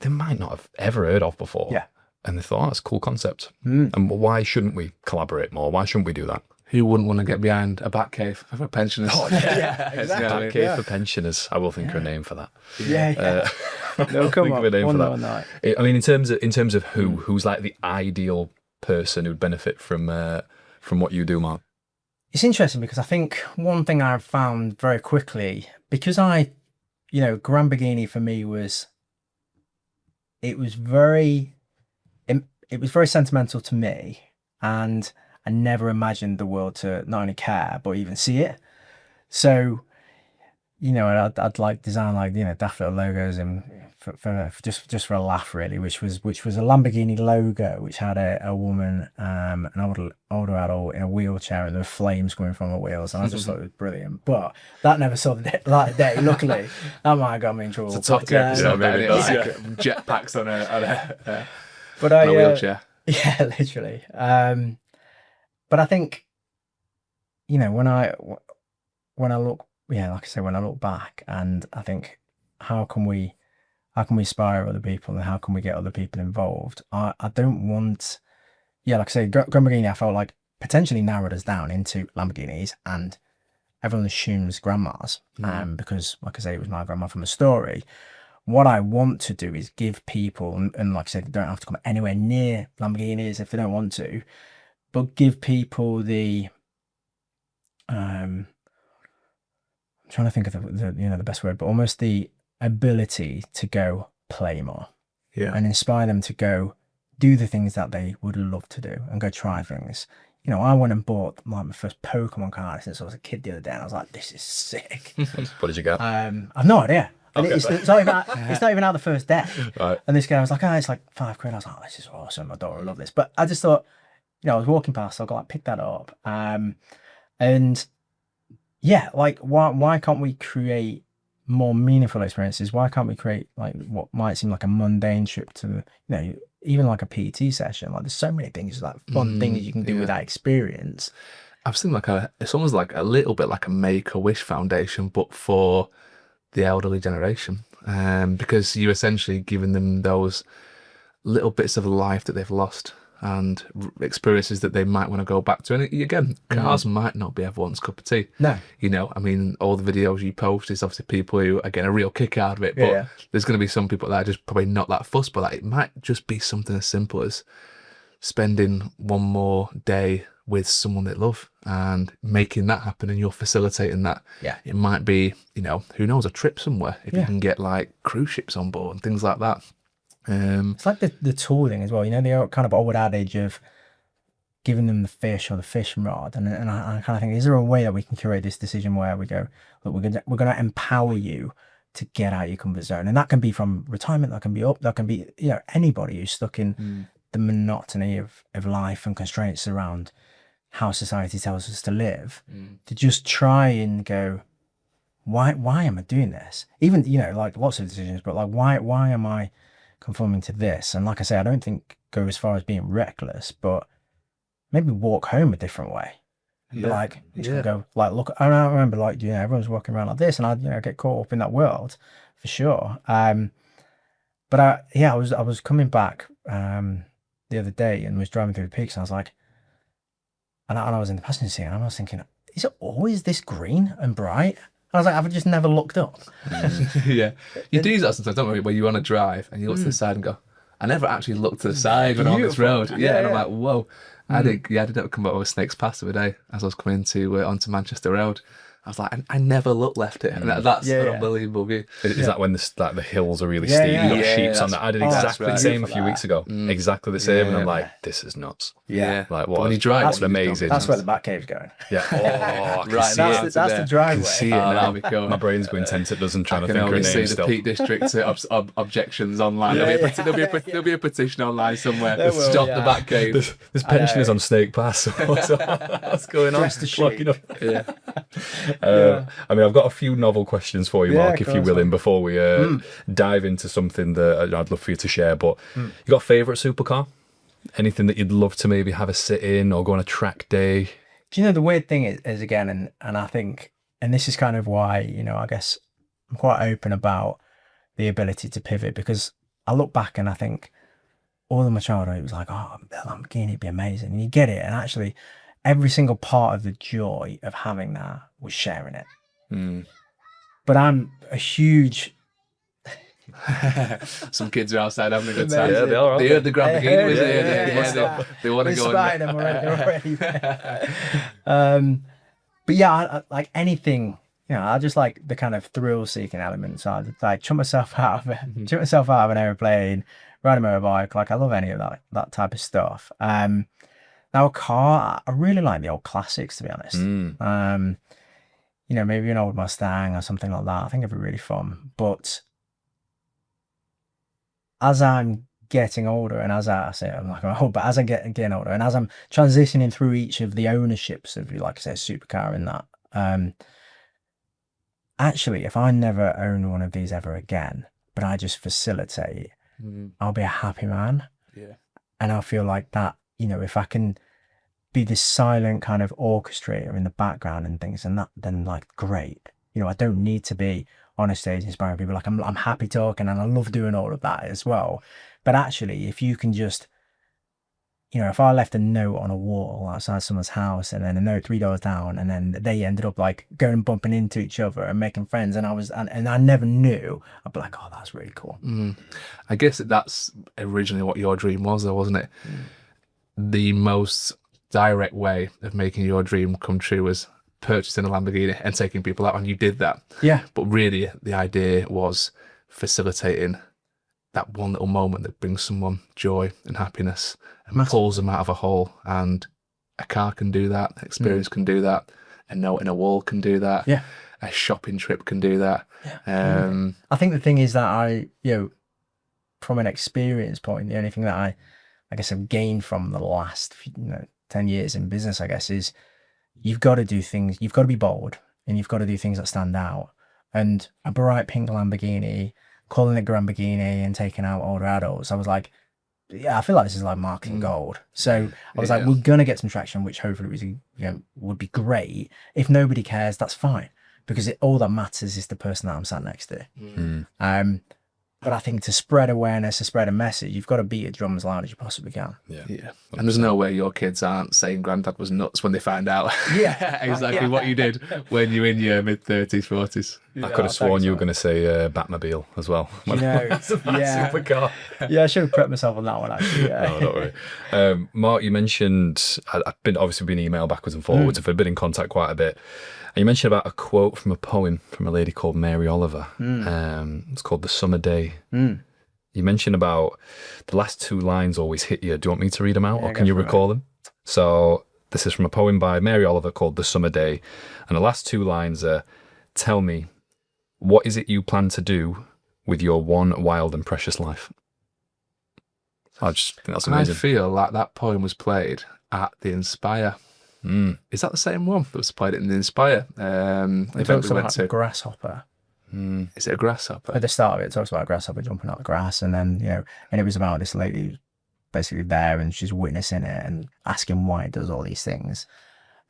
they might not have ever heard of before. Yeah. And they thought, that's a cool concept. And why shouldn't we collaborate more? Why shouldn't we do that? Who wouldn't want to get behind a bat cave for pensioners? Oh, yeah, exactly. Bat cave for pensioners. I will think of a name for that. Yeah. No, come on. One night. I mean, in terms of who's like the ideal person who'd benefit from what you do, Mark? It's interesting because I think one thing I've found very quickly, because GRANborghini for me was very sentimental to me, and I never imagined the world to not only care but even see it. So, I'd like design daft little logos and for just for a laugh really, which was a Lambourghini logo which had a woman, an older adult in a wheelchair, and there were flames coming from her wheels, and I just thought it was brilliant. But that never saw the light of day. Luckily, that might have got me in trouble. It's a top episode, maybe. Jetpacks on a wheelchair. Yeah, literally. But I think, when I look, like I say, when I look back, and I think, how can we inspire other people, and how can we get other people involved? I don't want, like I say, GRANborghini, I felt like potentially narrowed us down into Lamborghinis, and everyone assumes grandmas, because, like I say, it was my grandma from a story. What I want to do is give people, and like I said, they don't have to come anywhere near Lamborghinis if they don't want to, but give people the, I'm trying to think of the best word, but almost the ability to go play more, and inspire them to go do the things that they would love to do and go try things. I went and bought my first Pokemon card since I was a kid the other day, and I was like, this is sick. What did you get? I've no idea. And Okay. it's not even out the first day. Right. And this guy was like, it's like £5. I was like, this is awesome. My daughter will love this. But I just thought, I was walking past, so I got like pick that up. And yeah, like why can't we create more meaningful experiences? Why can't we create like what might seem like a mundane trip to, even like a PT session? Like there's so many things, like fun things you can do with that experience. I've seen it's almost like a little bit like a Make-A-Wish Foundation, but for the elderly generation, because you're essentially giving them those little bits of life that they've lost and experiences that they might want to go back to. And again, cars might not be everyone's cup of tea. No. I mean, all the videos you post is obviously people who are getting a real kick out of it, but there's going to be some people that are just probably not that fussed, but it might just be something as simple as spending one more day with someone they love and making that happen, and you're facilitating that. It might be, who knows, a trip somewhere if you can get like cruise ships on board and things like that. It's like the tooling as well, the kind of old adage of giving them the fish or the fishing rod, and I kind of think, is there a way that we can curate this decision where we go, look, we're going to empower you to get out of your comfort zone, and that can be from retirement, that can be anybody who's stuck in the monotony of life and constraints around how society tells us to live, to just try and go, why am I doing this? Even, you know, like lots of decisions, but like, why am I conforming to this? And like I say, I don't think go as far as being reckless, but maybe walk home a different way. Yeah. Like, go, like, look, I remember, like, you know, everyone's walking around like this, and I, you know, get caught up in that world for sure. But I was coming back the other day and was driving through the peaks, and I was like, and I was in the passenger seat, and I was thinking, is it always this green and bright? I was like, I've just never looked up. Yeah, you do that sometimes, don't you? Where you want to drive and you look to the side and go, I never actually looked to the side when I'm on this road. Yeah, and I'm like, whoa. I did come up with Snakes Pass the other day as I was coming to onto Manchester Road. I was like, I never looked left it. And that's an unbelievable view. Is that when the hills are really steep? You got sheeps on that. I did exactly the same a few weeks ago. Exactly the same. And I'm like, this is nuts. Yeah. Like, what? When you drive, that's amazing. That's where the back cave's going. Yeah. Oh, I can see it. That's the driveway. I can see it now. My brain's going tense. It doesn't trying to think of a name see still. the Peak District objections online. There'll be a petition online somewhere. Stop the back cave. There's pensioners on Snake Pass. What's going on? Dress the sheep. I mean, I've got a few novel questions for you, Mark, if you're willing, before we dive into something that I'd love for you to share. But you got a favourite supercar? Anything that you'd love to maybe have a sit in or go on a track day? Do you know, the weird thing is again, and I think, and this is kind of why, you know, I guess I'm quite open about the ability to pivot, because I look back and I think all of my childhood, it was like, oh, the Lamborghini would be amazing. And you get it. And actually, every single part of the joy of having that was sharing it. But I'm a huge... Some kids are outside having a good time. Yeah, they are. They heard the Granbourghini was here. They want to go in. Them already. But yeah, I like anything, you know, I just like the kind of thrill-seeking element. So I like chuck myself out of an airplane, ride a motorbike. Like, I love any of that type of stuff. Now a car, I really like the old classics, to be honest. You know, maybe an old Mustang or something like that. I think it'd be really fun. But as I'm getting older, and as I say, I'm like, oh, but as I'm getting older, and as I'm transitioning through each of the ownerships of, like I said, supercar and that, actually, if I never own one of these ever again, but I just facilitate, I'll be a happy man. Yeah. And I'll feel like that, you know, if I can be this silent kind of orchestrator in the background and things, and that, then like, great. You know, I don't need to be on a stage inspiring people. Like, I'm happy talking, and I love doing all of that as well. But actually, if you can just, you know, if I left a note on a wall outside someone's house, and then a note 3 doors down, and then they ended up like going and bumping into each other and making friends, and I never knew, I'd be like, oh, that's really cool. I guess that's originally what your dream was, though, wasn't it? The most direct way of making your dream come true was purchasing a Lamborghini and taking people out, and you did that. Yeah. But really, the idea was facilitating that one little moment that brings someone joy and happiness and pulls them out of a hole. And a car can do that, experience can do that, a note in a wall can do that, a shopping trip can do that. I think the thing is that you know, from an experience point, the only thing that I guess I've gained from the last 10 years in business, I guess, is you've got to do things, you've got to be bold, and you've got to do things that stand out. And a bright pink Lamborghini, calling it GRANborghini and taking out older adults, I was like, yeah, I feel like this is like marketing gold. So I was like, we're going to get some traction, which hopefully was, you know, would be great. If nobody cares, that's fine, because all that matters is the person that I'm sat next to. But I think to spread awareness, to spread a message, you've got to beat your drum as loud as you possibly can. Yeah. And there's no way your kids aren't saying Grandad was nuts when they find out exactly what you did when you're in your mid-30s, 40s. I could have sworn you were going to say Batmobile as well. You know, supercar. Yeah, I should have prepped myself on that one, actually. No, don't worry. Mark, you mentioned, I've been emailed backwards and forwards, I've been in contact quite a bit. And you mentioned about a quote from a poem from a lady called Mary Oliver. It's called The Summer Day. You mentioned about the last 2 lines always hit you. Do you want me to read them out, or can you recall them? So this is from a poem by Mary Oliver called The Summer Day. And the last 2 lines are, tell me, what is it you plan to do with your one wild and precious life? I just think that's amazing. I feel like that poem was played at the Inspire Is that the same one that was played in the Inspire event we talks went about to? a grasshopper. Is it a grasshopper? At the start of it, it talks about a grasshopper jumping out of the grass, and then, and it was about this lady who's basically there and she's witnessing it and asking why it does all these things,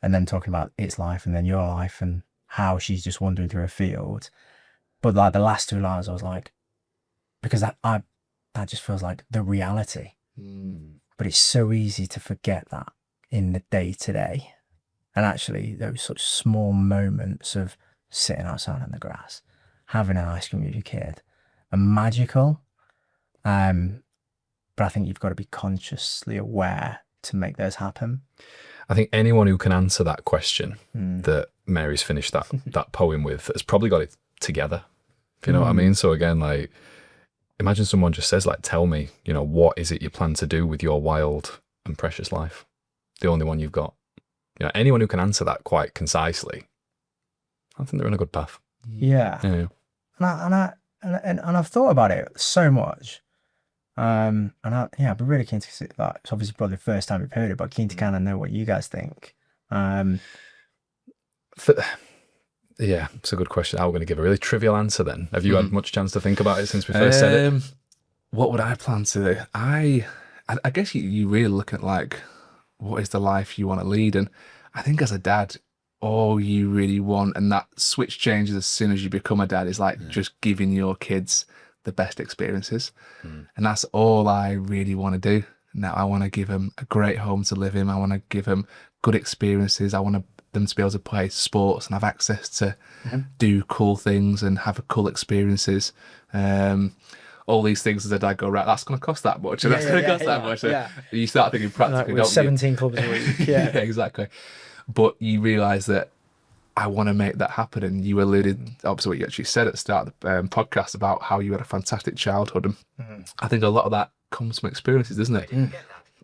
and then talking about its life and then your life and how she's just wandering through a field. But like the last two lines, I was like, because that just feels like the reality. But it's so easy to forget that in the day to day, and actually those such small moments of sitting outside in the grass, having an ice cream with your kid, are magical. But I think you've got to be consciously aware to make those happen. I think anyone who can answer that question that Mary's finished that poem with has probably got it together. If you know what I mean? So again, like, imagine someone just says, like, tell me, what is it you plan to do with your wild and precious life? The only one you've got. Anyone who can answer that quite concisely, I think they're in a good path. Yeah. And I've thought about it so much. I'd be really keen to see that. It's obviously probably the first time we've heard it, but keen to kind of know what you guys think. Yeah, it's a good question. I'm going to give a really trivial answer then. Have you had much chance to think about it since we first said it? What would I plan to do? I guess you really look at, like, what is the life you want to lead? And I think as a dad, all you really want, and that switch changes as soon as you become a dad, is like just giving your kids the best experiences. And that's all I really want to do. Now I want to give them a great home to live in. I want to give them good experiences. I want them to be able to play sports and have access to do cool things and have cool experiences. All these things as a dad go, right, that's going to cost that much, and that's going to cost that much. Yeah. You start thinking practically, with 17 clubs a week. Yeah, exactly. But you realise that I want to make that happen. And you alluded, obviously, what you actually said at the start of the podcast about how you had a fantastic childhood. And I think a lot of that comes from experiences, doesn't it?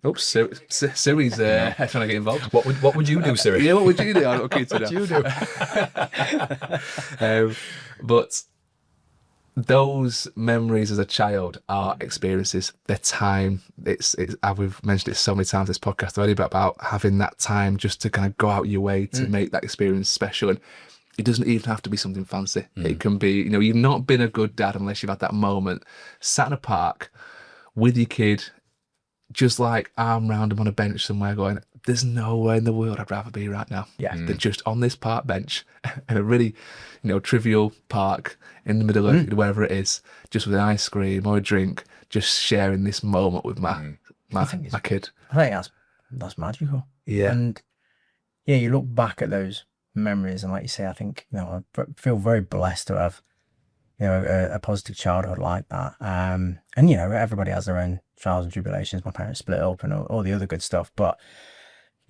Oops, Siri's trying to get involved. What would you do, Siri? Yeah, what would you do? I'm okay to What would you do? But those memories as a child are experiences. They're time. We've mentioned it so many times this podcast already, but about having that time just to kind of go out your way to make that experience special. And it doesn't even have to be something fancy. It can be, you've not been a good dad unless you've had that moment, sat in a park with your kid, just like arm round him on a bench somewhere, going, there's nowhere in the world I'd rather be right now than just on this park bench in a really, trivial park in the middle of wherever it is, just with an ice cream or a drink, just sharing this moment with my kid. I think that's magical. Yeah. And you look back at those memories, and like you say, I think, I feel very blessed to have, a positive childhood like that. And, everybody has their own trials and tribulations. My parents split up and all the other good stuff. But,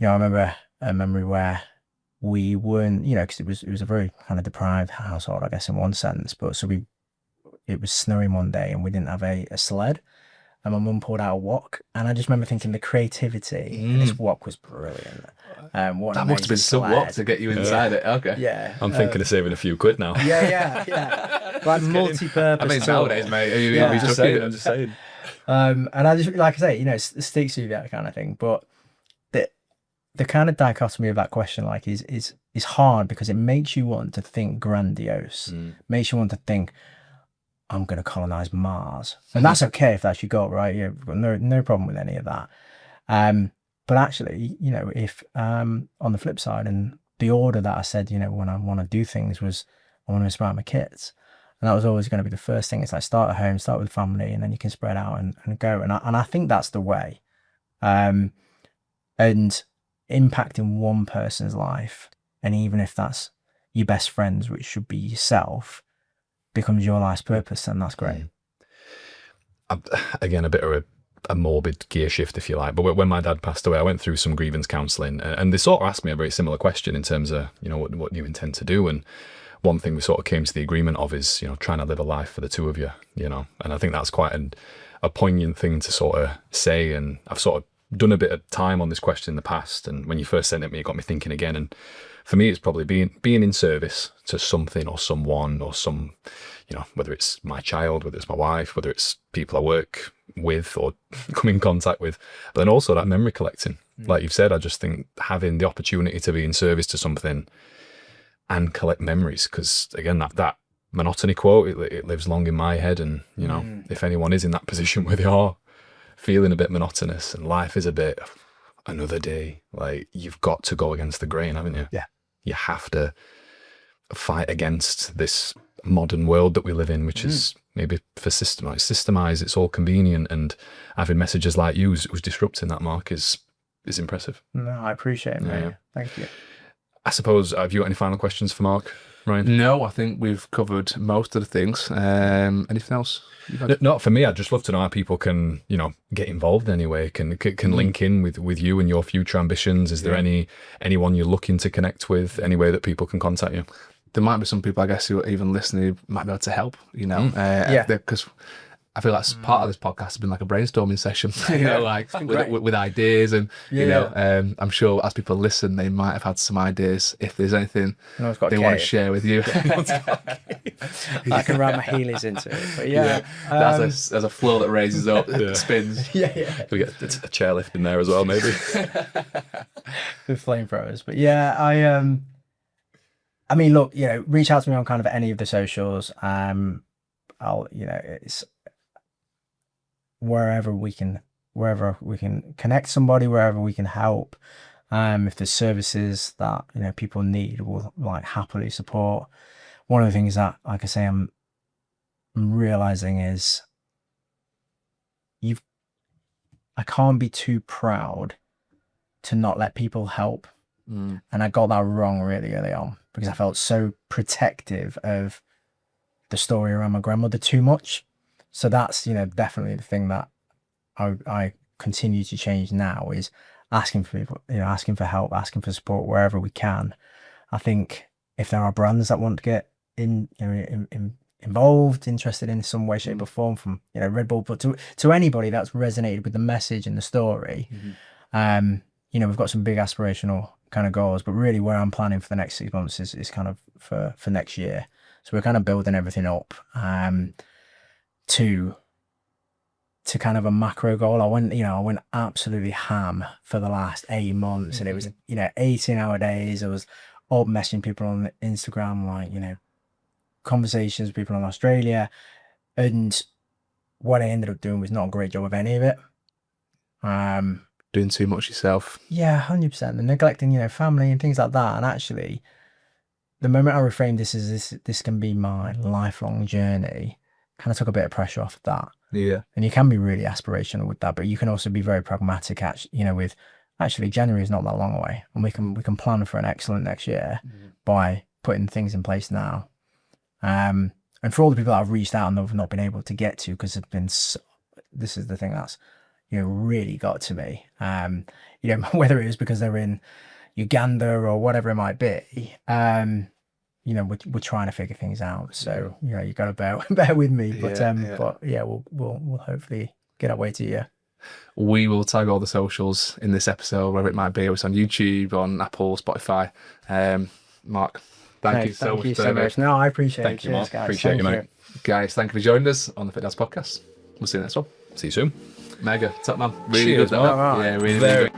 I remember a memory where we weren't, because it was a very kind of deprived household, I guess, in one sense. But so it was snowing one day and we didn't have a sled. And my mum pulled out a wok, and I just remember thinking the creativity in this wok was brilliant. That must have been some wok to get you inside it. Okay. Yeah. I'm thinking of saving a few quid now. Yeah. Like multi-purpose. I mean, nowadays, mate. I'm just saying. And I just, like I say, it sticks with you, that kind of thing. But the kind of dichotomy of that question, like, is hard because it makes you want to think grandiose. Makes you want to think, I'm going to colonize Mars. And that's okay if that's your goal, right? You've got no problem with any of that. But actually, if on the flip side, and the order that I said, when I want to do things was I want to inspire my kids. And that was always going to be the first thing. It's like start at home, start with family, and then you can spread out and go. And I think that's the way. And impacting one person's life, and even if that's your best friends, which should be yourself, becomes your life's purpose, and that's great. Again, a bit of a morbid gear shift, if you like, but when my dad passed away, I went through some grievance counselling, and they sort of asked me a very similar question in terms of, what do you intend to do? And one thing we sort of came to the agreement of is, trying to live a life for the two of you, and I think that's quite a poignant thing to sort of say. And I've sort of done a bit of time on this question in the past, and when you first sent it me, it got me thinking again. And for me, it's probably being in service to something or someone or some, whether it's my child, whether it's my wife, whether it's people I work with or come in contact with, but then also that memory collecting. Like you've said, I just think having the opportunity to be in service to something and collect memories, because again, that monotony quote, it lives long in my head. And, if anyone is in that position where they are feeling a bit monotonous and life is a bit another day, like you've got to go against the grain, haven't you? Yeah. You have to fight against this modern world that we live in, which is maybe for systemize, it's all convenient, and having messages like you who's disrupting that, Mark, is impressive. No, I appreciate it, mate. Yeah. Thank you. I suppose, have you got any final questions for Mark, Ryan? No, I think we've covered most of the things. Anything else? Not for me. I'd just love to know how people can, get involved anyway, can link in with you and your future ambitions. Is there anyone you're looking to connect with, any way that people can contact you? There might be some people, I guess, who are even listening who might be able to help, because I feel like part of this podcast has been like a brainstorming session, with ideas, and I'm sure as people listen, they might have had some ideas. If there's anything they want to share with you, I can wrap my heelys into it. But there's a floor that raises up, spins. We get a chairlift in there as well, maybe. With flamethrowers. But I mean, look, reach out to me on kind of any of the socials. It's wherever we can connect somebody, wherever we can help. If there's services that people need, we'll happily support. One of the things that, like I say, I'm realizing is I can't be too proud to not let people help. And I got that wrong really early on, because I felt so protective of the story around my grandmother too much. So that's, definitely the thing that I continue to change now, is asking for people, asking for help, asking for support wherever we can. I think if there are brands that want to get involved, interested in some way, shape or form, from, Red Bull, but to anybody that's resonated with the message and the story, we've got some big aspirational kind of goals, but really where I'm planning for the next 6 months is kind of for next year. So we're kind of building everything up to kind of a macro goal. I went absolutely ham for the last 8 months, and it was 18-hour days. I was up messaging people on Instagram, conversations with people in Australia, and what I ended up doing was not a great job of any of it. Doing too much yourself. Yeah, 100%. And neglecting, family and things like that. And actually, the moment I reframed this as this can be my lifelong journey, kind of took a bit of pressure off of that. Yeah. And you can be really aspirational with that, but you can also be very pragmatic, with actually January is not that long away, and we can plan for an excellent next year by putting things in place now. And for all the people that I've reached out and have not been able to get to, because this is the thing that's really got to me. Whether it was because they're in Uganda or whatever it might be, we're trying to figure things out. So you got to bear with me. But we'll hopefully get our way to you. We will tag all the socials in this episode, wherever it might be. It's on YouTube, on Apple, Spotify. Mark, thank you so much. No, I appreciate it. Thank you, Mark. Guys. Appreciate you, mate. Guys, thank you for joining us on the Fit Dads podcast. We'll see you next one. See you soon. Mega, top man. Really Cheers, good. Mark. Yeah, really good.